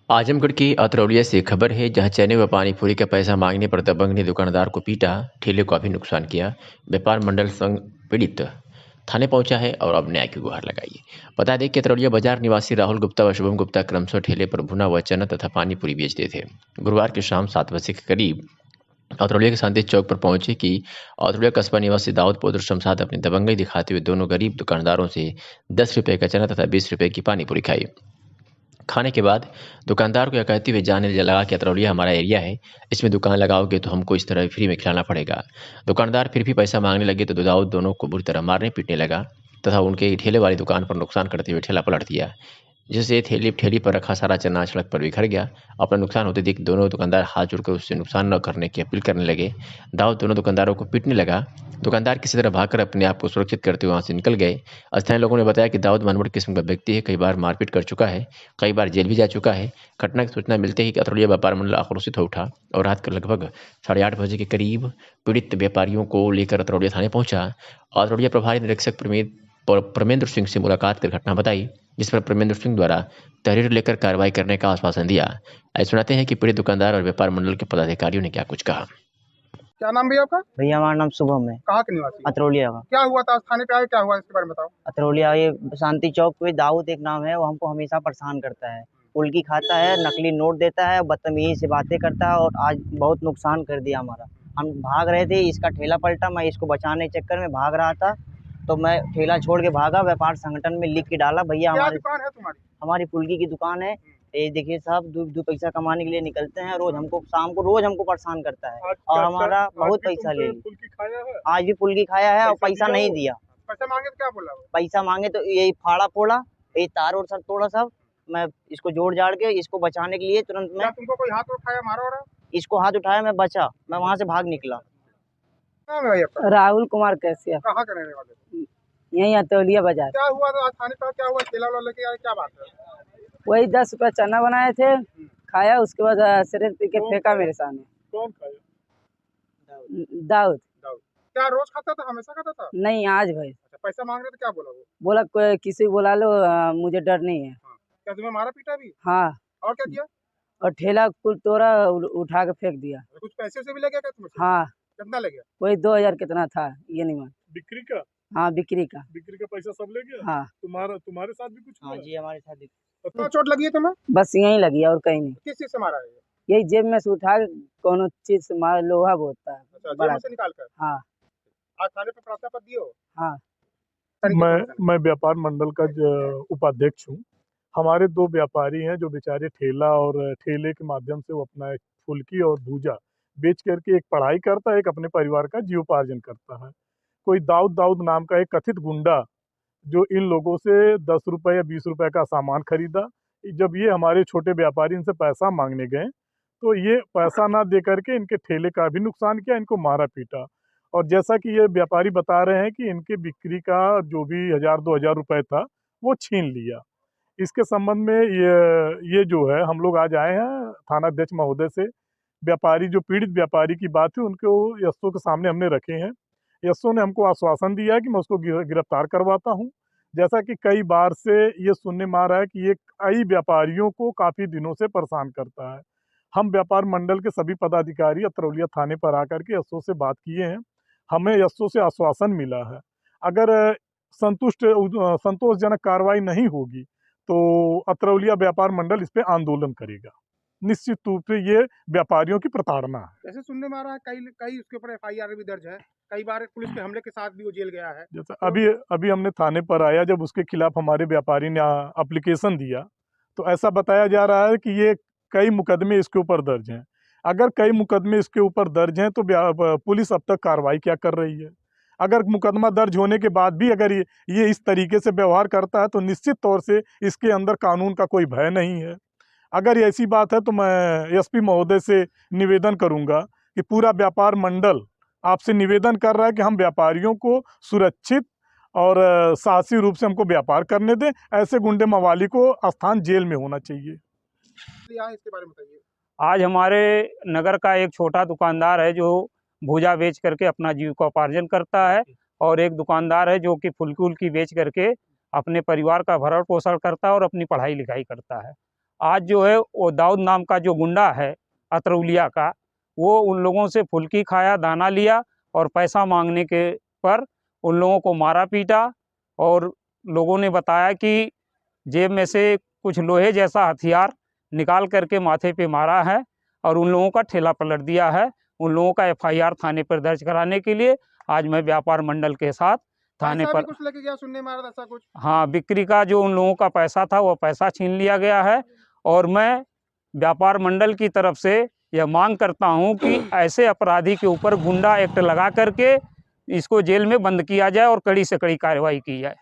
आजमगढ़ की अतरौलिया से खबर है, जहां चने व पानी पूरी का पैसा मांगने पर दबंग ने दुकानदार को पीटा, ठेले को भी नुकसान किया। व्यापार मंडल संघ पीड़ित थाने पहुंचा है और अब न्याय की गुहार लगाई है। बता दें कि अतरौलिया बाजार निवासी राहुल गुप्ता व शुभम गुप्ता क्रमशः ठेले पर भुना हुआ चना तथा पानी पूरी बेचते थे। गुरुवार की शाम 7 बजे के करीब अतरौलिया के शांति चौक पर पहुंचे कि अतरौलिया कस्बा निवासी दाऊद पुत्र शमशाद अपनी दबंगई दिखाते हुए दोनों गरीब दुकानदारों से 10 रुपये का चना तथा 20 रुपये की पानी पूरी खाई। खाने के बाद दुकानदार को यह कहते हुए जाने लगा कि अतरौलिया हमारा एरिया है, इसमें दुकान लगाओगे तो हमको इस तरह फ्री में खिलाना पड़ेगा। दुकानदार फिर भी पैसा मांगने लगे तो दाऊद दोनों को बुरी तरह मारने पीटने लगा तथा उनके ठेले वाली दुकान पर नुकसान करते हुए ठेला पलट दिया, जिससे ठेली पर रखा सारा चना सड़क पर बिखर गया। अपना नुकसान होते देख दोनों दुकानदार हाथ जोड़कर उससे नुकसान न करने की अपील करने लगे। दाऊद दोनों दुकानदारों को पीटने लगा। दुकानदार किसी तरह भागकर अपने आप को सुरक्षित करते हुए वहां से निकल गए। स्थानीय लोगों ने बताया कि दाऊद मनमुड़ किस्म का व्यक्ति है, कई बार मारपीट कर चुका है, कई बार जेल भी जा चुका है। घटना की सूचना मिलते ही अतरौलिया व्यापार मंडल आक्रोशित हो उठा और रात के लगभग 8:30 बजे के करीब पीड़ित व्यापारियों को लेकर अतरौलिया थाने पहुंचा। अतरौलिया प्रभारी निरीक्षक परमेंद्र सिंह से मुलाकात कर घटना बताई, जिस पर परमेंद्र सिंह द्वारा तहरीर लेकर कार्रवाई करने का आश्वासन दिया। ऐसे सुनाते हैं कि पीड़ित दुकानदार और व्यापार मंडल के पदाधिकारियों ने क्या कुछ कहा। क्या नाम भैया आपका? भैया हमारा नाम शुभम है। कहाँ के निवासी? अतरौलिया का। क्या हुआ था थाने पे आए, क्या हुआ इसके बारे में बताओ। अतरौलिया ये शांति चौक पे दाऊद एक नाम है, वो हमको हमेशा परेशान करता है, उल्की खाता है, नकली नोट देता है, बदतमीजी से बातें करता है और आज बहुत नुकसान कर दिया हमारा। हम भाग रहे थे, इसका ठेला पलटा, मैं इसको बचाने के चक्कर में भाग रहा था तो मैं ठेला छोड़ के भागा। व्यापार संगठन में लिख के डाला, भैया हमारी दुकान है तुम्हारी? हमारी फुल्की की दुकान है। ये देखिए साहब, दो पैसा कमाने के लिए निकलते हैं, रोज हमको शाम को रोज हमको परेशान करता है और हमारा बहुत पैसा ले लिया। आज भी फुल्की खाया है और पैसा नहीं दिया। पैसा मांगे तो क्या बोला? पैसा मांगे तो यही फाड़ा फोड़ा, ये तार और सर तोड़ा सब। मैं इसको जोड़ जाड़ के इसको बचाने के लिए तुरंत मैं तुमको कोई हाथ उठाया मारा हो रहा? इसको हाथ उठाया, मैं बचा, मैं वहाँ से भाग निकला। राहुल कुमार कैसे? कहाँ के रहने वाले? यही अतरौलिया बाजार। क्या हुआ था थाने पर? क्या हुआ? ठेला वाला लेके आए, क्या बात है? वही 10 रुपया चना बनाए थे, खाया, उसके बाद सिगरेट पी के फेंका मेरे सामने। कौन खाया? दाऊद। क्या रोज खाता था, हमेशा खाता था? नहीं, आज भाई। अच्छा, पैसा मांग रहे थे, क्या बोला वो? बोला किसी को बुला लो, मुझे डर नहीं है। क्या तुम्हें मारा पीटा भी? हाँ। और क्या किया? और ठेला कुल तोड़ा, उठा के फेंक दिया। कुछ पैसे से भी ले गया क्या तुम्हें? हाँ। कितना ले गया? वही 2000 कितना था, ये नहीं मान। बिक्री का? हाँ, बिक्री का पैसा सब ले गया? हाँ। तुम्हारे साथ भी कुछ हुआ? हाँ जी, हमारे साथ भी। कितना चोट लगी है तुम्हें? बस यहीं लगी और कहीं नहीं। किस चीज से मारा है? यही जेब में से उठा के कोनो चीज से मार, लोहा बोलता है। अच्छा, जेब में से निकाल कर? हाँ। आज थाने पे प्रार्थना पत्र दियो? हाँ। मैं व्यापार मंडल का उपाध्यक्ष हूँ। हमारे 2 व्यापारी हैं जो बेचारे ठेला और ठेले के माध्यम से वो अपना एक फुल्की और भूजा बेच करके एक पढ़ाई करता है, एक अपने परिवार का जीवोपार्जन करता है। कोई दाऊद नाम का एक कथित गुंडा जो इन लोगों से 10 रुपये या 20 रुपये का सामान खरीदा। जब ये हमारे छोटे व्यापारी इनसे पैसा मांगने गए तो ये पैसा ना दे करके इनके ठेले का भी नुकसान किया, इनको मारा पीटा। और जैसा कि ये व्यापारी बता रहे हैं कि इनके बिक्री का जो भी 1000-2000 रुपये था वो छीन लिया। इसके संबंध में ये जो है, हम लोग आज आए हैं थानाध्यक्ष महोदय से। व्यापारी जो पीड़ित व्यापारी की बात है उनको एसओ के सामने हमने रखे हैं। एसओ ने हमको आश्वासन दिया है कि मैं उसको गिरफ्तार करवाता हूं। जैसा कि कई बार से ये सुनने में आ रहा है कि ये कई व्यापारियों को काफ़ी दिनों से परेशान करता है। हम व्यापार मंडल के सभी पदाधिकारी अतरौलिया थाने पर आकर के एसओ से बात किए हैं। हमें एसओ से आश्वासन मिला है, अगर संतोषजनक कार्रवाई नहीं होगी तो अतरौलिया व्यापार मंडल इस पे आंदोलन करेगा। निश्चित रूप से ये व्यापारियों की प्रताड़ना है। ऐसे सुनने में आ रहा है कई उसके ऊपर एफआईआर भी दर्ज है, कई बार पुलिस के हमले के साथ भी वो जेल गया है। जैसे अभी हमने थाने पर आया, जब उसके खिलाफ हमारे व्यापारी ने एप्लीकेशन दिया तो ऐसा बताया जा रहा है कि ये कई मुकदमे इसके ऊपर दर्ज हैं। अगर कई मुकदमे इसके ऊपर दर्ज हैं तो पुलिस अब तक कार्रवाई क्या कर रही है? अगर मुकदमा दर्ज होने के बाद भी अगर ये इस तरीके से व्यवहार करता है तो निश्चित तौर से इसके अंदर कानून का कोई भय नहीं है। अगर ऐसी बात है तो मैं एसपी महोदय से निवेदन करूंगा कि पूरा व्यापार मंडल आपसे निवेदन कर रहा है कि हम व्यापारियों को सुरक्षित और साहसी रूप से हमको व्यापार करने दें। ऐसे गुंडे मवाली को स्थान जेल में होना चाहिए। इसके बारे में बताइए। आज हमारे नगर का एक छोटा दुकानदार है जो भूजा बेच करके अपना जीविकोपार्जन करता है, और एक दुकानदार है जो कि फुल्की उल्की बेच करके अपने परिवार का भरण पोषण करता है और अपनी पढ़ाई लिखाई करता है। आज जो है वो दाऊद नाम का जो गुंडा है अतरौलिया का, वो उन लोगों से फुल्की खाया, दाना लिया और पैसा मांगने के पर उन लोगों को मारा पीटा, और लोगों ने बताया कि जेब में से कुछ लोहे जैसा हथियार निकाल करके माथे पे मारा है और उन लोगों का ठेला पलट दिया है। उन लोगों का एफआईआर थाने पर दर्ज कराने के लिए आज मैं व्यापार मंडल के साथ थाने पर कुछ लेके गया, सुनने में आ रहा था ऐसा कुछ। हाँ, बिक्री का जो उन लोगों का पैसा था वो पैसा छीन लिया गया है, और मैं व्यापार मंडल की तरफ से यह मांग करता हूं कि ऐसे अपराधी के ऊपर गुंडा एक्ट लगा करके इसको जेल में बंद किया जाए और कड़ी से कड़ी कार्रवाई की जाए।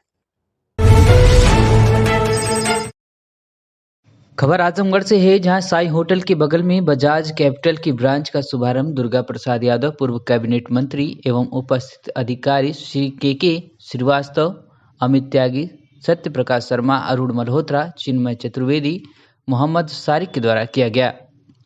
खबर आजमगढ़ से है, जहां साई होटल के बगल में बजाज कैपिटल की ब्रांच का शुभारंभ दुर्गा प्रसाद यादव, पूर्व कैबिनेट मंत्री एवं उपस्थित अधिकारी श्री के श्रीवास्तव, अमित त्यागी, सत्य प्रकाश शर्मा, अरुण मल्होत्रा, चिन्मय चतुर्वेदी, मोहम्मद सारिक के द्वारा किया गया।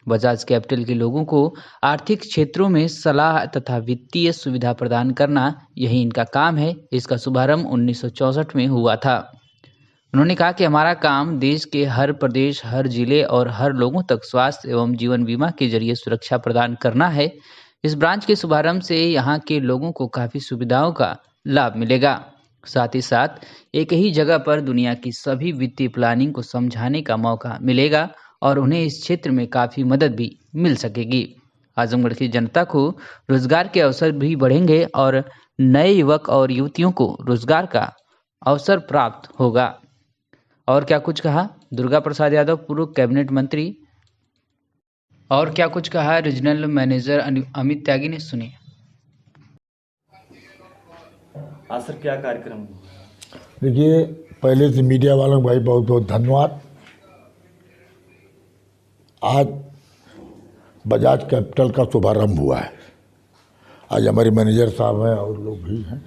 बजाज कैपिटल के लोगों को आर्थिक क्षेत्रों में सलाह तथा वित्तीय सुविधा प्रदान करना यही इनका काम है। इसका शुभारंभ 1964 में हुआ था। उन्होंने कहा कि हमारा काम देश के हर प्रदेश, हर जिले और हर लोगों तक स्वास्थ्य एवं जीवन बीमा के जरिए सुरक्षा प्रदान करना है। इस ब्रांच के शुभारंभ से यहाँ के लोगों को काफ़ी सुविधाओं का लाभ मिलेगा। साथ ही साथ एक ही जगह पर दुनिया की सभी वित्तीय प्लानिंग को समझाने का मौका मिलेगा और उन्हें इस क्षेत्र में काफ़ी मदद भी मिल सकेगी। आजमगढ़ की जनता को रोजगार के अवसर भी बढ़ेंगे और नए युवक और युवतियों को रोजगार का अवसर प्राप्त होगा। और क्या कुछ कहा दुर्गा प्रसाद यादव, पूर्व कैबिनेट मंत्री, और क्या कुछ कहा रीजनल मैनेजर अमित त्यागी ने, सुनिए। आज सर क्या कार्यक्रम? देखिए, पहले से मीडिया वालों को भाई बहुत बहुत धन्यवाद। आज बजाज कैपिटल का शुभारंभ हुआ है। आज हमारे मैनेजर साहब हैं और लोग भी हैं,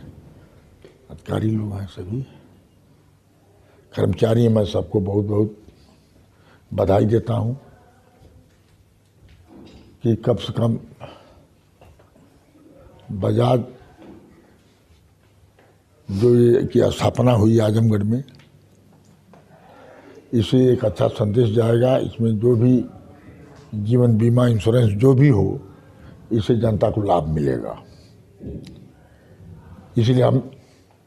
अधिकारी लोग हैं, सभी कर्मचारी, मैं सबको बहुत बहुत बधाई देता हूं कि कम से कम बजाज जो ये की स्थापना हुई आजमगढ़ में, इसे एक अच्छा संदेश जाएगा। इसमें जो भी जीवन बीमा इंश्योरेंस जो भी हो, इससे जनता को लाभ मिलेगा। इसलिए हम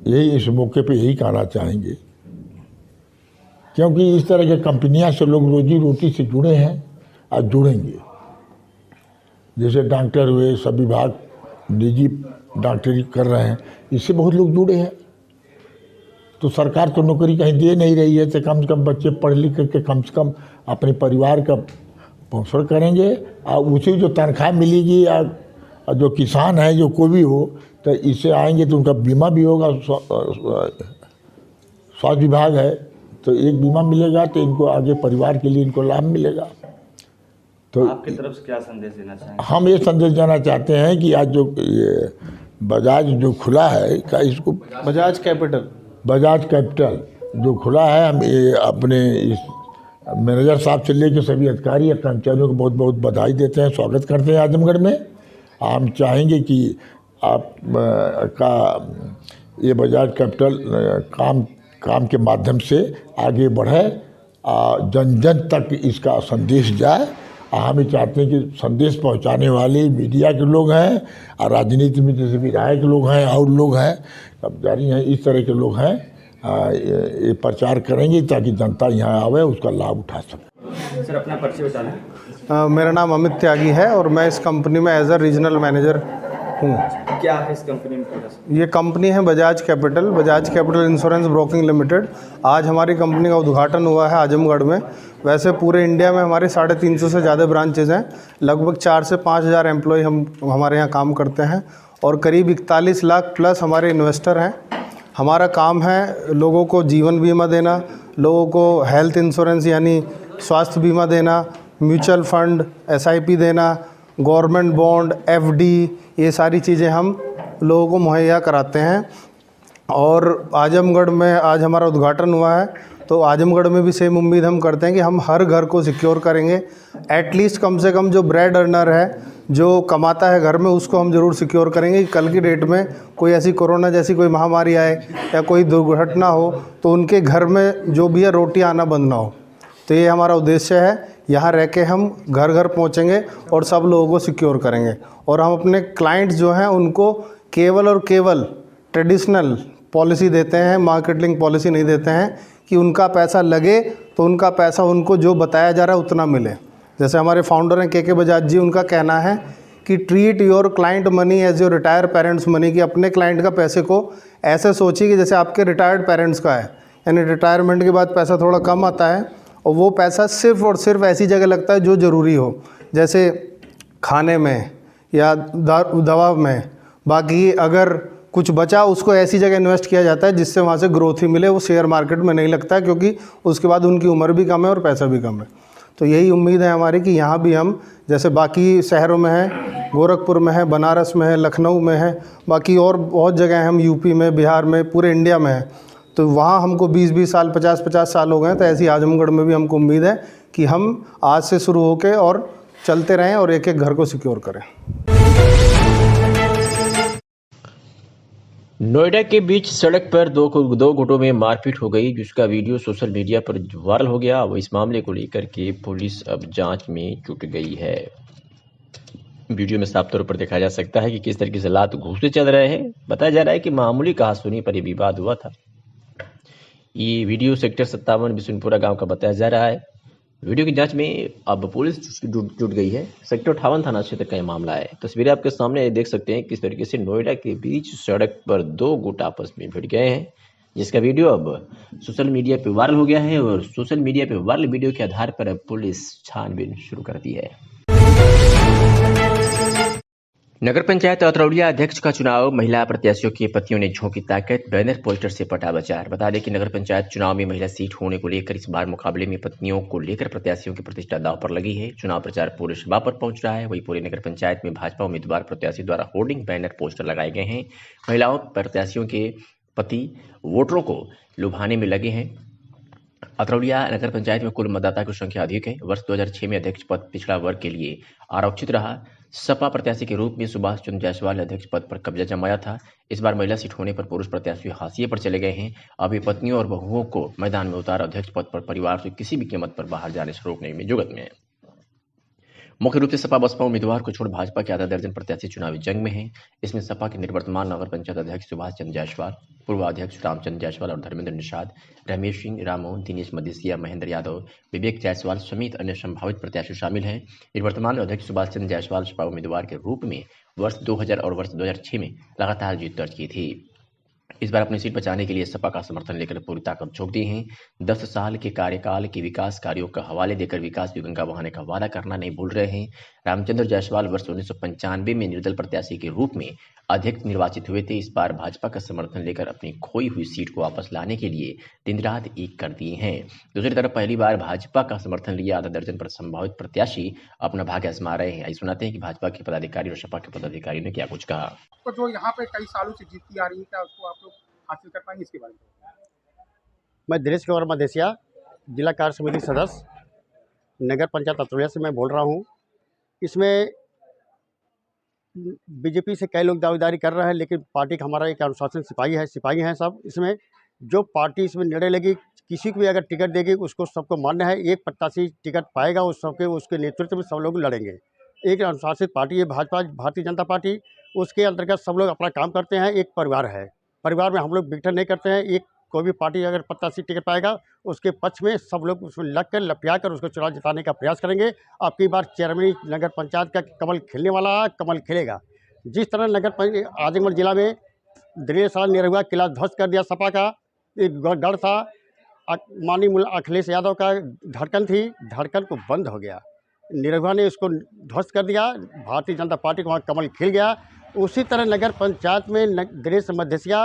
इस मौके पे यही कहना चाहेंगे, क्योंकि इस तरह की कंपनियां से लोग रोजी रोटी से जुड़े हैं और जुड़ेंगे। जैसे डॉक्टर हुए, सब विभाग निजी डॉक्टरी कर रहे हैं, इससे बहुत लोग जुड़े हैं। तो सरकार तो नौकरी कहीं दे नहीं रही है, तो कम से कम बच्चे पढ़ लिख करके कम से कम अपने परिवार का पोषण करेंगे और उसी जो तनख्वाह मिलेगी या जो किसान है, जो कोई भी हो, तो इससे आएंगे तो उनका बीमा भी होगा। स्वास्थ्य विभाग है तो एक बीमा मिलेगा, तो इनको आगे परिवार के लिए इनको लाभ मिलेगा। तो आपकी तरफ से क्या संदेश देना चाहेंगे? हम ये संदेश देना चाहते हैं कि आज जो ये बजाज जो खुला है, का इसको बजाज कैपिटल जो खुला है, हम ये अपने इस मैनेजर साहब से लेकर सभी अधिकारी या कर्मचारियों को बहुत बहुत बधाई देते हैं, स्वागत करते हैं आजमगढ़ में। हम चाहेंगे कि आप का ये बजाज कैपिटल काम के माध्यम से आगे बढ़े, जन जन तक इसका संदेश जाए हम ही चाहते हैं कि संदेश पहुंचाने वाले मीडिया के लोग हैं और राजनीति में जैसे विधायक लोग हैं और लोग हैं कर्मचारी हैं, इस तरह के लोग हैं, ये प्रचार करेंगे ताकि जनता यहाँ आवे उसका लाभ उठा सके। सर अपना परिचय बता दें। मेरा नाम अमित त्यागी है और मैं इस कंपनी में एज अ रीजनल मैनेजर हूँ। क्या है इस कंपनी में? ये कंपनी है Bajaj capital insurance broking limited. आज हमारी कंपनी का उद्घाटन हुआ है आजमगढ़ में। वैसे पूरे इंडिया में हमारे 350 से ज़्यादा ब्रांचेज हैं, लगभग 4 से 5 हज़ार एम्प्लॉय हमारे यहाँ काम करते हैं और करीब 41 लाख प्लस हमारे इन्वेस्टर हैं। हमारा काम है लोगों को जीवन बीमा देना, लोगों को हेल्थ इंश्योरेंस यानी स्वास्थ्य बीमा देना, म्यूचुअल फंड SIP देना, गवर्नमेंट बॉन्ड FD, ये सारी चीज़ें हम लोगों को मुहैया कराते हैं। और आजमगढ़ में आज हमारा उद्घाटन हुआ है, तो आजमगढ़ में भी सेम उम्मीद हम करते हैं कि हम हर घर को सिक्योर करेंगे। एटलीस्ट कम से कम जो ब्रेड अर्नर है, जो कमाता है घर में, उसको हम ज़रूर सिक्योर करेंगे कि कल की डेट में कोई ऐसी कोरोना जैसी कोई महामारी आए या कोई दुर्घटना हो तो उनके घर में जो भी है रोटी आना बंद ना हो। तो ये हमारा उद्देश्य है। यहाँ रह के हम घर घर पहुँचेंगे और सब लोगों को सिक्योर करेंगे और हम अपने क्लाइंट्स जो हैं उनको केवल और केवल ट्रेडिशनल पॉलिसी देते हैं, मार्केटिंग पॉलिसी नहीं देते हैं कि उनका पैसा लगे तो उनका पैसा उनको जो बताया जा रहा है उतना मिले। जैसे हमारे फाउंडर हैं KK बजाज जी, उनका कहना है कि treat your client money as your retired parents money, कि अपने क्लाइंट का पैसे को ऐसे सोचिए कि जैसे आपके रिटायर्ड पेरेंट्स का है, यानी रिटायरमेंट के बाद पैसा थोड़ा कम आता है और वो पैसा सिर्फ़ और सिर्फ ऐसी जगह लगता है जो ज़रूरी हो, जैसे खाने में या दवा में। बाकी अगर कुछ बचा उसको ऐसी जगह इन्वेस्ट किया जाता है जिससे वहाँ से ग्रोथ ही मिले। वो शेयर मार्केट में नहीं लगता है क्योंकि उसके बाद उनकी उम्र भी कम है और पैसा भी कम है। तो यही उम्मीद है हमारी कि यहाँ भी हम जैसे बाकी शहरों में है, गोरखपुर में है, बनारस में है, लखनऊ में है, बाकी और बहुत जगह हैं, हम UP में, बिहार में, पूरे इंडिया में है, तो वहाँ हमको 20-20 साल 50-50 साल हो गए। तो ऐसी आजमगढ़ में भी हमको उम्मीद है कि हम आज से शुरू होकर और चलते रहें और एक एक घर को सिक्योर करें। नोएडा के बीच सड़क पर दो गुटों में मारपीट हो गई, जिसका वीडियो सोशल मीडिया पर वायरल हो गया। अब इस मामले को लेकर के पुलिस अब जांच में जुट गई है। वीडियो में साफ तौर पर देखा जा सकता है कि किस तरीके से लात घूंसते चल रहे हैं। बताया जा रहा है कि मामूली कहासुनी पर यह विवाद हुआ था। ये वीडियो सेक्टर 57 बिशुनपुरा गांव का बताया जा रहा है। वीडियो की जांच में अब पुलिस जुट गई है। सेक्टर 58 थाना क्षेत्र का यह मामला है। तस्वीरें आपके सामने देख सकते हैं किस तरीके से नोएडा के बीच सड़क पर दो गुट आपस में भिड़ गए हैं, जिसका वीडियो अब सोशल मीडिया पर वायरल हो गया है और सोशल मीडिया पर वायरल वीडियो के आधार पर अब पुलिस छानबीन शुरू कर दी है। नगर पंचायत अतरौलिया अध्यक्ष का चुनाव, महिला प्रत्याशियों के पतियों ने झोंकी ताकत, बैनर पोस्टर से पटा बचार। बता दें कि नगर पंचायत चुनाव में महिला सीट होने को लेकर इस बार मुकाबले में पत्नियों को लेकर प्रत्याशियों की प्रतिष्ठा दांव पर लगी है। चुनाव प्रचार पूरे शबाब पर पहुंच रहा है। वहीं पूरे नगर पंचायत में भाजपा उम्मीदवार प्रत्याशी द्वारा होर्डिंग, बैनर, पोस्टर लगाए गए हैं। महिलाओं प्रत्याशियों के पति वोटरों को लुभाने में लगे हैं। अतरौलिया नगर पंचायत में कुल मतदाता की संख्या अधिक है। वर्ष 2006 में अध्यक्ष पद पिछड़ा वर्ग के लिए आरक्षित रहा। सपा प्रत्याशी के रूप में सुभाष चंद्र जायसवाल अध्यक्ष पद पर कब्जा जमाया था। इस बार महिला सीट होने पर पुरुष प्रत्याशी हाशिए पर चले गए हैं। अभी पत्नियों और बहुओं को मैदान में उतार अध्यक्ष पद पर परिवार से किसी भी कीमत पर बाहर जाने से रोकने में जुगत में है। मुख्य रूप से सपा बसपा उम्मीदवार को छोड़ भाजपा के आधा दर्जन प्रत्याशी चुनावी जंग में हैं। इसमें सपा के निवर्तमान नगर पंचायत अध्यक्ष सुभाष चंद्र जायसवाल, पूर्व अध्यक्ष रामचंद्र जायसवाल और धर्मेंद्र निषाद, रमेश सिंह, रामोहन, दिनेश मदेसिया, महेंद्र यादव, विवेक जायसवाल समेत अन्य संभावित प्रत्याशी शामिल हैं। निवर्तमान अध्यक्ष सुभाष चंद्र जायसवाल सपा उम्मीदवार के रूप में वर्ष 2000 और वर्ष 2006 में लगातार जीत दर्ज की थी। इस बार अपनी सीट बचाने के लिए सपा का समर्थन लेकर पूरी ताकत झोंक दी है। 10 साल के कार्यकाल के विकास कार्यों का हवाले देकर विकास की गंगा बहाने का वादा करना नहीं भूल रहे हैं। रामचंद्र जायसवाल वर्ष 1995 में निर्दल प्रत्याशी के रूप में अध्यक्ष निर्वाचित हुए थे। इस बार भाजपा का समर्थन लेकर अपनी खोई हुई सीट को वापस लाने के लिए दिन रात एक कर दिए हैं। दूसरी तरफ पहली बार भाजपा का समर्थन लिए आधा दर्जन पर संभावित प्रत्याशी अपना भाग्य आजमा रहे हैं। आइए सुनाते हैं कि भाजपा के पदाधिकारी और सपा के पदाधिकारियों ने क्या कुछ कहा। तो जो यहाँ पे कई सालों से जीतती आ रही है, क्या उसको आप लोग हासिल कर पाएंगे, इसके बारे में? मैं दिनेश कुमार मदेसिया, जिला कार्य समिति सदस्य, नगर पंचायत अतरौलिया से मैं बोल रहा हूँ। इसमें बीजेपी से कई लोग दावेदारी कर रहे हैं, लेकिन पार्टी का हमारा एक अनुशासन सिपाही है, सिपाही हैं सब। इसमें जो पार्टी इसमें निर्णय लेगी किसी को भी अगर टिकट देगी उसको सबको मान्य है, एक प्रत्याशी टिकट पाएगा, उस सबके उसके नेतृत्व में सब लोग लड़ेंगे। एक अनुशासित पार्टी है भाजपा, भारतीय जनता पार्टी, उसके अंतर्गत सब लोग अपना काम करते हैं, एक परिवार है। परिवार में हम लोग विघटन नहीं करते हैं। एक कोई भी पार्टी अगर प्रत्याशी टिकट पाएगा उसके पक्ष में सब लोग उसमें लग कर लपिया कर उसको चुनाव जिताने का प्रयास करेंगे। अब की बार चेयरमैन नगर पंचायत का कमल खिलने वाला है, कमल खिलेगा। जिस तरह आजमगढ़ जिला में दिनेश साल निरहुआ किला ध्वस्त कर दिया, सपा का एक गढ़ था, माननीय अखिलेश यादव का धड़कन थी, धड़कन को बंद हो गया, निरहुआ ने इसको ध्वस्त कर दिया, भारतीय जनता पार्टी को वहाँ कमल खिल गया। उसी तरह नगर पंचायत में दिनेश मधेसिया,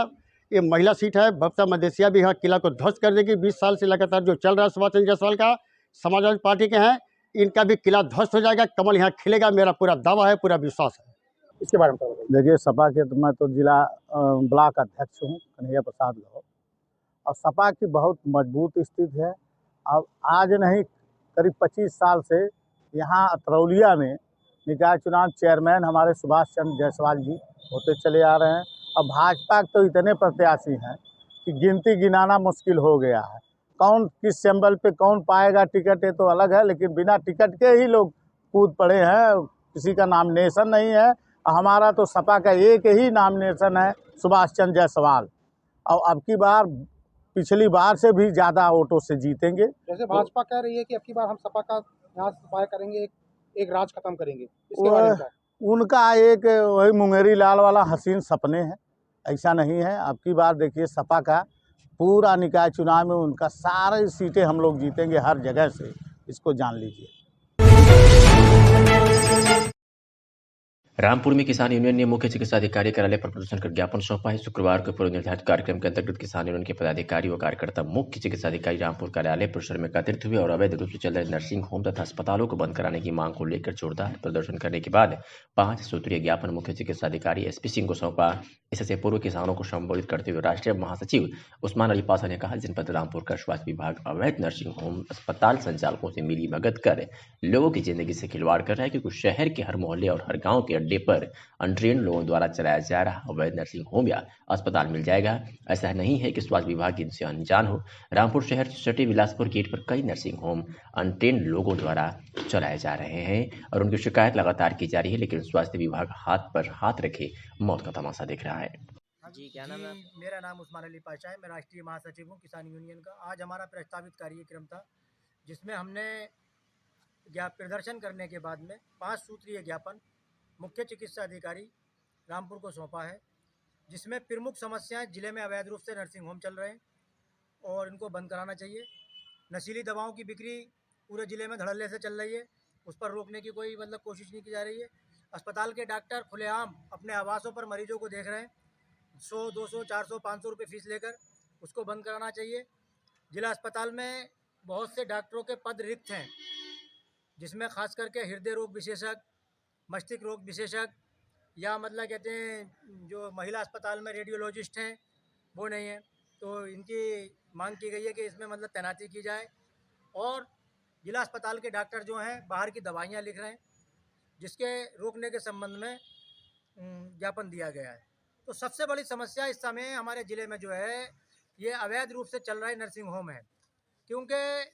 ये महिला सीट है, बबता मधेसिया भी यहाँ किला को ध्वस्त कर देगी। 20 साल से लगातार जो चल रहा है सुभाष चंद्र जायसवाल का, समाजवादी पार्टी के हैं, इनका भी किला ध्वस्त हो जाएगा, कमल यहाँ खिलेगा, मेरा पूरा दावा है, पूरा विश्वास है। इसके बारे में देखिए, सपा के तो मैं तो जिला ब्लॉक अध्यक्ष हूँ, कन्हैया प्रसाद गौर, और सपा की बहुत मजबूत स्थिति है। अब आज नहीं, करीब 25 साल से यहाँ अतरौलिया में निकाय चुनाव चेयरमैन हमारे सुभाष चंद्र जायसवाल जी होते चले आ रहे हैं। अब भाजपा तो इतने प्रत्याशी हैं कि गिनती गिनाना मुश्किल हो गया है। कौन किस सिंबल पे कौन पाएगा टिकट है तो अलग है, लेकिन बिना टिकट के ही लोग कूद पड़े हैं, किसी का नामिनेशन नहीं है। हमारा तो सपा का एक ही नामिनेशन है, सुभाष चंद्र जायसवाल, और अब की बार पिछली बार से भी ज़्यादा वोटों से जीतेंगे। जैसे भाजपा कह रही है कि अब की बार हम सपा का यहाँ सफाया करेंगे, एक राज खत्म करेंगे, इसके बारे में क्या? उनका एक वही मुंगेरी लाल वाला हसीन सपने हैं, ऐसा नहीं है। अब की बार देखिए, सपा का पूरा निकाय चुनाव में उनका सारी सीटें हम लोग जीतेंगे हर जगह से, इसको जान लीजिए। रामपुर में किसान यूनियन ने मुख्य चिकित्सा अधिकारी कार्यालय पर प्रदर्शन कर ज्ञापन सौंपा है। शुक्रवार को पूर्व निर्धारित कार्यक्रम के अंतर्गत किसान यूनियन के पदाधिकारी व कार्यकर्ता मुख्य चिकित्सा अधिकारी रामपुर कार्यालय परिसर में एकत्रित हुए और अवैध रूप से चल रहे नर्सिंग होम तथा अस्पतालों को बंद कराने की मांग को लेकर जोरदार प्रदर्शन करने के बाद 5 सूत्रीय ज्ञापन मुख्य चिकित्सा अधिकारी SP सिंह को सौंपा। इससे पूर्व किसानों को संबोधित करते हुए राष्ट्रीय महासचिव उस्मान अली पासा ने कहा, जनपद रामपुर का स्वास्थ्य विभाग अवैध नर्सिंग होम अस्पताल संचालकों से मिली भगत कर लोगों की जिंदगी से खिलवाड़ कर रहा है, क्योंकि शहर के हर मोहल्ले और हर गाँव के अड्डे पर अनट्रेन लोगों द्वारा चलाया जा रहा अवैध नर्सिंग होम या अस्पताल मिल जाएगा। ऐसा नहीं है कि स्वास्थ्य विभाग इनसे अनजान हो। रामपुर शहर सटे बिलासपुर गेट पर कई नर्सिंग होम अनट्रेन लोगों द्वारा चलाए जा रहे हैं और उनकी शिकायत लगातार की जा रही है, लेकिन स्वास्थ्य विभाग हाथ पर हाथ रखे मौत का तमाशा देख रहा है। जी, क्या नाम है? मेरा नाम उस्मान अली पाशा है, मैं राष्ट्रीय महासचिव हूँ किसान यूनियन का। आज हमारा प्रस्तावित कार्यक्रम था, जिसमें हमने प्रदर्शन करने के बाद में 5 सूत्रीय ज्ञापन मुख्य चिकित्सा अधिकारी रामपुर को सौंपा है, जिसमें प्रमुख समस्याएं जिले में अवैध रूप से नर्सिंग होम चल रहे हैं और इनको बंद कराना चाहिए। नशीली दवाओं की बिक्री पूरे जिले में धड़ल्ले से चल रही है, उस पर रोकने की कोई कोशिश नहीं की जा रही है। अस्पताल के डॉक्टर खुलेआम अपने आवासों पर मरीजों को देख रहे हैं, 100, 200, 400, 500 रुपये फीस लेकर, उसको बंद कराना चाहिए। जिला अस्पताल में बहुत से डॉक्टरों के पद रिक्त हैं, जिसमें खास करके हृदय रोग विशेषज्ञ, मस्तिष्क रोग विशेषज्ञ या कहते हैं जो महिला अस्पताल में रेडियोलॉजिस्ट हैं वो नहीं है, तो इनकी मांग की गई है कि इसमें तैनाती की जाए। और जिला अस्पताल के डॉक्टर जो हैं बाहर की दवाइयाँ लिख रहे हैं, जिसके रोकने के संबंध में ज्ञापन दिया गया है। तो सबसे बड़ी समस्या इस समय हमारे ज़िले में जो है ये अवैध रूप से चल रहे नर्सिंग होम है, क्योंकि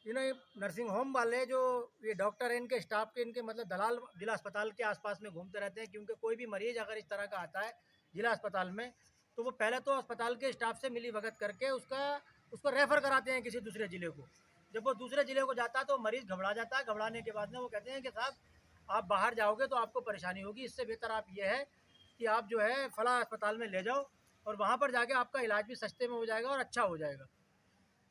नर्सिंग होम वाले जो ये डॉक्टर हैं, इनके स्टाफ के, इनके दलाल जिला अस्पताल के आसपास में घूमते रहते हैं। क्योंकि कोई भी मरीज़ अगर इस तरह का आता है जिला अस्पताल में, तो वो पहले तो अस्पताल के स्टाफ से मिली भगत करके उसको रेफ़र कराते हैं किसी दूसरे ज़िले को। जब वो दूसरे ज़िले को जाता है तो मरीज़ घबरा जाता है। घबराने के बाद में वो कहते हैं कि साहब आप बाहर जाओगे तो आपको परेशानी होगी, इससे बेहतर आप ये है कि आप जो है फला अस्पताल में ले जाओ और वहाँ पर जाके आपका इलाज भी सस्ते में हो जाएगा और अच्छा हो जाएगा।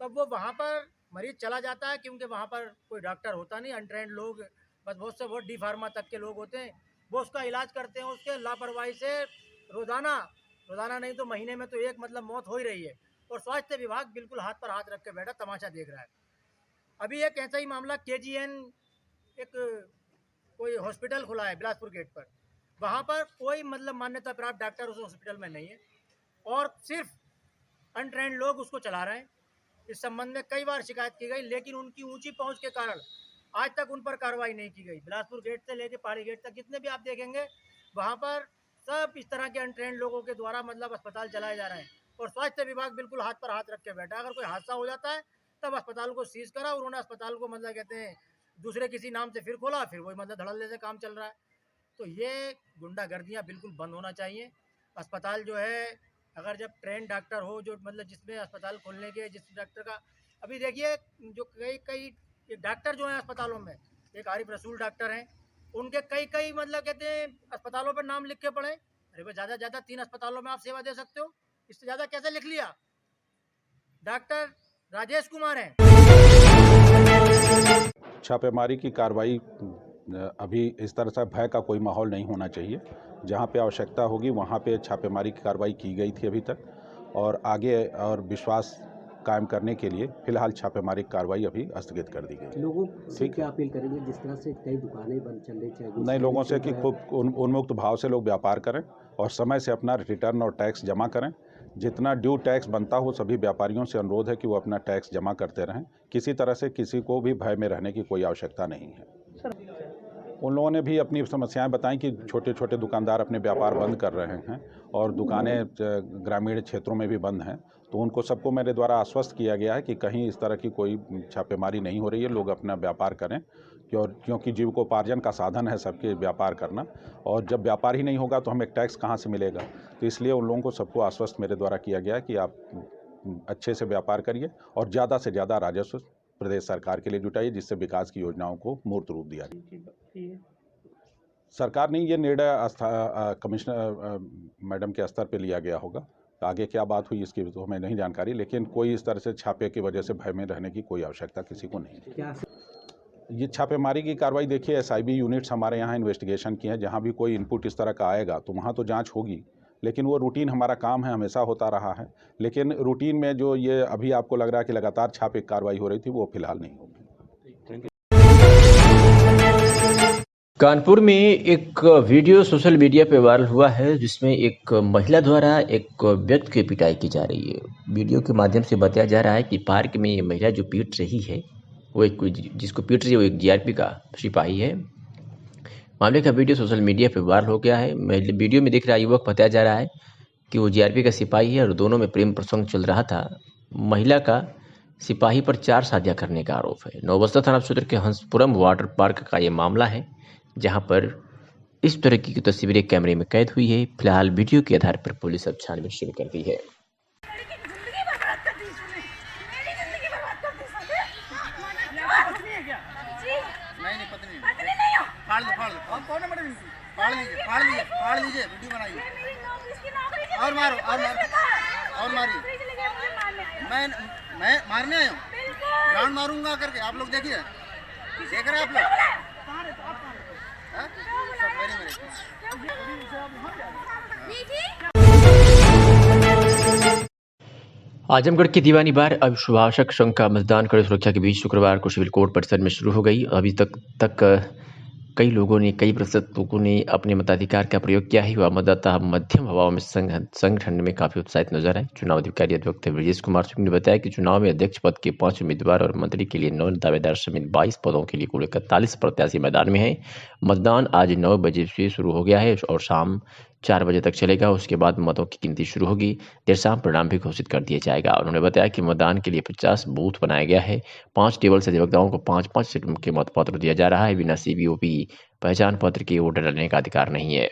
तब वो वहाँ पर मरीज़ चला जाता है, क्योंकि वहाँ पर कोई डॉक्टर होता नहीं, अनट्रेंड लोग, बस बहुत से बहुत डी फार्मा तक के लोग होते हैं, वो उसका इलाज करते हैं। उसके लापरवाही से रोज़ाना नहीं तो महीने में तो एक मौत हो ही रही है, और स्वास्थ्य विभाग बिल्कुल हाथ पर हाथ रख के बैठा तमाशा देख रहा है। अभी एक ऐसा ही मामला KGN एक कोई हॉस्पिटल खुला है बिलासपुर गेट पर, वहाँ पर कोई मान्यता प्राप्त डॉक्टर उस हॉस्पिटल में नहीं है और सिर्फ अनट्रेंड लोग उसको चला रहे हैं। इस संबंध में कई बार शिकायत की गई, लेकिन उनकी ऊंची पहुंच के कारण आज तक उन पर कार्रवाई नहीं की गई। बिलासपुर गेट से लेके पहाड़ी गेट तक जितने भी आप देखेंगे, वहाँ पर सब इस तरह के अनट्रेंड लोगों के द्वारा अस्पताल चलाए जा रहे हैं। और स्वास्थ्य विभाग बिल्कुल हाथ पर हाथ रख के बैठा। अगर कोई हादसा हो जाता है तब अस्पताल को सीज करा, उन्होंने अस्पताल को मतलब कहते हैं दूसरे किसी नाम से फिर खोला, फिर वही मतलब धड़ल्ले से काम चल रहा है। तो ये गुंडागर्दियाँ बिल्कुल बंद होना चाहिए। अस्पताल जो है अगर जब ट्रेन डॉक्टर हो, जो मतलब जिसमें अस्पताल खोलने के जिस डॉक्टर का, अभी देखिए जो कई डॉक्टर जो हैं अस्पतालों में, एक आरिफ रसूल डॉक्टर हैं, उनके कई मतलब कहते हैं अस्पतालों पर नाम लिख के पड़े। अरे भाई ज़्यादा 3 अस्पतालों में आप सेवा दे सकते हो, इससे ज़्यादा कैसे लिख लिया? डॉक्टर राजेश कुमार हैं। छापेमारी की कार्रवाई अभी इस तरह से भय का कोई माहौल नहीं होना चाहिए। जहाँ पे आवश्यकता होगी वहाँ पे छापेमारी की कार्रवाई की गई थी अभी तक, और आगे और विश्वास कायम करने के लिए फिलहाल छापेमारी की कार्रवाई अभी स्थगित कर दी गई। लोगों से क्या अपील करेंगे, जिस तरह से कई दुकानें बंद चल रही चाहिए? नए लोगों से कि खूब उन्मुक्त भाव से लोग व्यापार करें और समय से अपना रिटर्न और टैक्स जमा करें। जितना ड्यू टैक्स बनता हो सभी व्यापारियों से अनुरोध है कि वो अपना टैक्स जमा करते रहें। किसी तरह से किसी को भी भय में रहने की कोई आवश्यकता नहीं है। उन लोगों ने भी अपनी समस्याएं बताई कि छोटे छोटे दुकानदार अपने व्यापार बंद कर रहे हैं और दुकानें ग्रामीण क्षेत्रों में भी बंद हैं। तो उनको सबको मेरे द्वारा आश्वस्त किया गया है कि कहीं इस तरह की कोई छापेमारी नहीं हो रही है, लोग अपना व्यापार करें, क्योंकि जीविकोपार्जन का साधन है सबके व्यापार करना, और जब व्यापार ही नहीं होगा तो हमें टैक्स कहाँ से मिलेगा। तो इसलिए उन लोगों को सबको आश्वस्त मेरे द्वारा किया गया है कि आप अच्छे से व्यापार करिए और ज़्यादा से ज़्यादा राजस्व प्रदेश सरकार के लिए जुटाइए, जिससे विकास की योजनाओं को मूर्त रूप दिया जाए। सरकार ने ये निर्णय कमिश्नर मैडम के स्तर पर लिया गया होगा। आगे क्या बात हुई इसकी तो हमें नहीं जानकारी, लेकिन कोई इस तरह से छापे की वजह से भय में रहने की कोई आवश्यकता किसी को नहीं है। ये छापेमारी की कार्रवाई देखिए, SIB यूनिट्स हमारे यहाँ इन्वेस्टिगेशन की हैं। जहाँ भी कोई इनपुट इस तरह का आएगा तो वहाँ तो जांच होगी, लेकिन वो रूटीन हमारा काम है, हमेशा होता रहा है। लेकिन रूटीन में जो ये अभी आपको लग रहा है कि लगातार छापे कार्रवाई हो रही थी, वो फिलहाल नहीं होगी। कानपुर में एक वीडियो सोशल मीडिया पे वायरल हुआ है, जिसमें एक महिला द्वारा एक व्यक्ति की पिटाई की जा रही है। वीडियो के माध्यम से बताया जा रहा है कि पार्क में ये महिला जो पीट रही है, वो जिसको पीट रही है वो एक GRP का सिपाही है। मामले का वीडियो सोशल मीडिया पे वायरल हो गया है। वीडियो में दिख रहा युवक बताया जा रहा है कि वो GRP का सिपाही है और दोनों में प्रेम प्रसंग चल रहा था। महिला का सिपाही पर 4 शादियां करने का आरोप है। नौबस्ता थाना क्षेत्र के हंसपुरम वाटर पार्क का ये मामला है, जहां पर इस तरह की तस्वीरें कैमरे में कैद हुई है। फिलहाल वीडियो के आधार पर पुलिस अब छानबीन शुरू कर दी है। फाड़ लीजिए, वीडियो बनाइए और मारो और मारिए। मैं मारने आया हूँ, ग्राउंड मारूंगा करके। आप लोग देखिए, देख रहे हैं आप लोग? आजमगढ़ की दीवानी बार अभिभाषक संघ का मतदान कड़ी सुरक्षा के बीच शुक्रवार को सिविल कोर्ट परिसर में शुरू हो गई। अभी तक कई प्रतिशत लोगों ने अपने मताधिकार का प्रयोग किया है। वह मतदाता मध्यम हवाओं में संगठन में काफी उत्साहित नजर आए। चुनाव अधिकारी अध्यक्ष ब्रजेश कुमार सिंह ने बताया कि चुनाव में अध्यक्ष पद के 5 उम्मीदवार और मंत्री के लिए 9 दावेदार समेत 22 पदों के लिए कुल 41 प्रत्याशी मैदान में हैं। मतदान आज 9 बजे से शुरू हो गया है और शाम 4 बजे तक चलेगा। उसके बाद मतों की गिनती शुरू होगी। देर शाम परिणाम भी घोषित कर दिया जाएगा। उन्होंने बताया कि मतदान के लिए 50 बूथ बनाया गया है। 5 टेबल से अधिवक्ताओं को 5-5 सीट के मत पत्र दिया जा रहा है। बिना CBOP पहचान पत्र के वोट डालने का अधिकार नहीं है।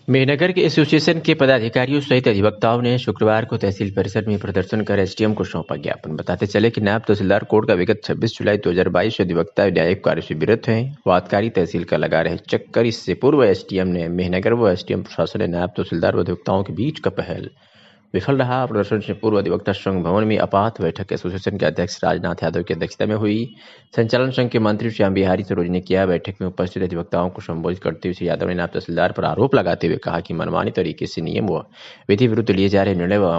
मेहनगर के एसोसिएशन के पदाधिकारियों सहित अधिवक्ताओं ने शुक्रवार को तहसील परिसर में प्रदर्शन कर SDM को सौंपा ज्ञापन। बताते चले कि नायब तहसीलदार कोर्ट का विगत 26 जुलाई 2022 से अधिवक्ता न्यायिक कार्य से विरत हैं। वादकारी तहसील का लगा रहे चक्कर। इससे पूर्व SDM ने मेहनगर व SDM प्रशासन ने नायब तहसीलदार व अधिवक्ताओं के बीच का पहल विफल रहा। प्रदर्शन से पूर्व अधिवक्ता संघ भवन में आपात बैठक एसोसिएशन के अध्यक्ष राजनाथ यादव की अध्यक्षता में हुई। संचालन संघ के मंत्री श्याम बिहारी सरोज ने किया। बैठक में उपस्थित अधिवक्ताओं को संबोधित करते हुए श्री यादव ने नायब तहसीलदार पर आरोप लगाते हुए कहा कि मनमानी तरीके से नियम व विधि विरुद्ध लिए जा रहे निर्णय व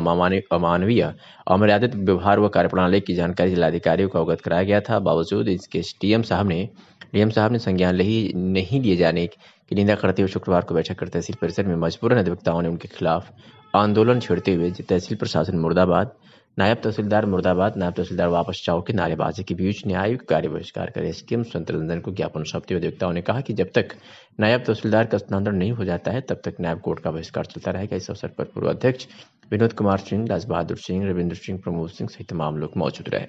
अमानवीय अमर्यादित व्यवहार व कार्यप्रणाली की जानकारी जिलाधिकारियों को अवगत कराया गया था। बावजूद इसके डीएम साहब ने संज्ञान नहीं लिए जाने की निंदा करते हुए शुक्रवार को बैठक कर तहसील परिसर में मजबूरन अधिवक्ताओं ने उनके खिलाफ आंदोलन छेड़ते हुए तहसील प्रशासन मुर्दाबाद, नायब तहसीलदार मुर्दाबाद, नायब तहसीलदार वापस जाओ के नारेबाजी के बीच न्यायिक कार्य बहिष्कार कर एसडीएम संतरंजन को ज्ञापन सौंपते हुए अधिवक्ताओं ने कहा कि जब तक नायब तहसीलदार का स्थानांतरण नहीं हो जाता है तब तक न्याय कोर्ट का बहिष्कार चलता रहेगा। इस अवसर पर पूर्व अध्यक्ष विनोद कुमार सिंह, राज बहादुर सिंह, रविंद्र सिंह, प्रमोद सिंह सहित तमाम लोग मौजूद रहे।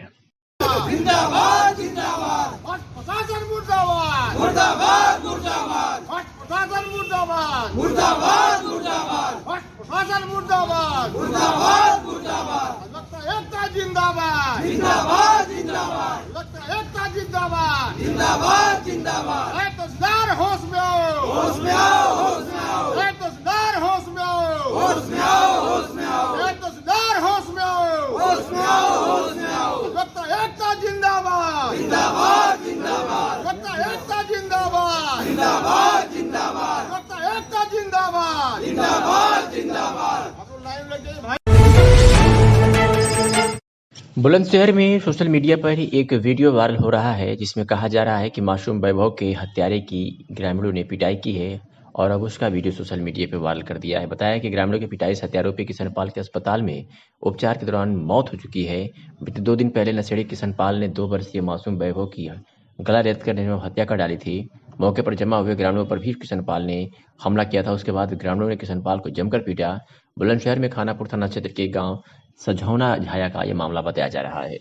जिंदाबाद जिंदाबाद प्रशासन मुर्दाबाद मुर्दाबाद मुर्दाबाद प्रशासन मुर्दाबाद मुर्दाबाद मुर्दाबाद प्रशासन मुर्दाबाद मुर्दाबाद मुर्दाबाद एकता जिंदाबाद जिंदाबाद जिंदाबाद एकता जिंदाबाद जिंदाबाद जिंदाबाद तहसीलदार होश में आओ होश में आओ होश में आओ तहसीलदार होश में आओ होश में आओ होश में आओ तहसीलदार होश में आओ होश में आओ होश में आओ एकता जिंदाबाद जिंदाबाद जिंदाबाद एकता जिंदाबाद जिंदाबाद जिंदाबाद एकता जिंदाबाद जिंदाबाद जिंदाबाद। बुलंदशहर में सोशल मीडिया पर ही एक वीडियो वायरल हो रहा है जिसमें कहा जा रहा है कि मासूम वैभव के हत्यारे की ग्रामीणों ने पिटाई की है और अब उसका वीडियो सोशल मीडिया पर वायरल कर दिया है। बताया कि ग्रामीणों की पिटाई से हत्यारोपी किशनपाल के अस्पताल में उपचार के दौरान मौत हो चुकी है। बीते 2 दिन पहले नशेड़ी किशनपाल ने 2 वर्षीय मासूम वैभव की गला रेत करने में हत्या कर डाली थी। मौके पर जमा हुए ग्रामीणों पर भी किशनपाल ने हमला किया था। उसके बाद ग्रामीणों ने किशनपाल को जमकर पीटा। बुलंदशहर में खानापुर थाना क्षेत्र के गांव सझौना झाया का यह मामला बताया जा रहा है।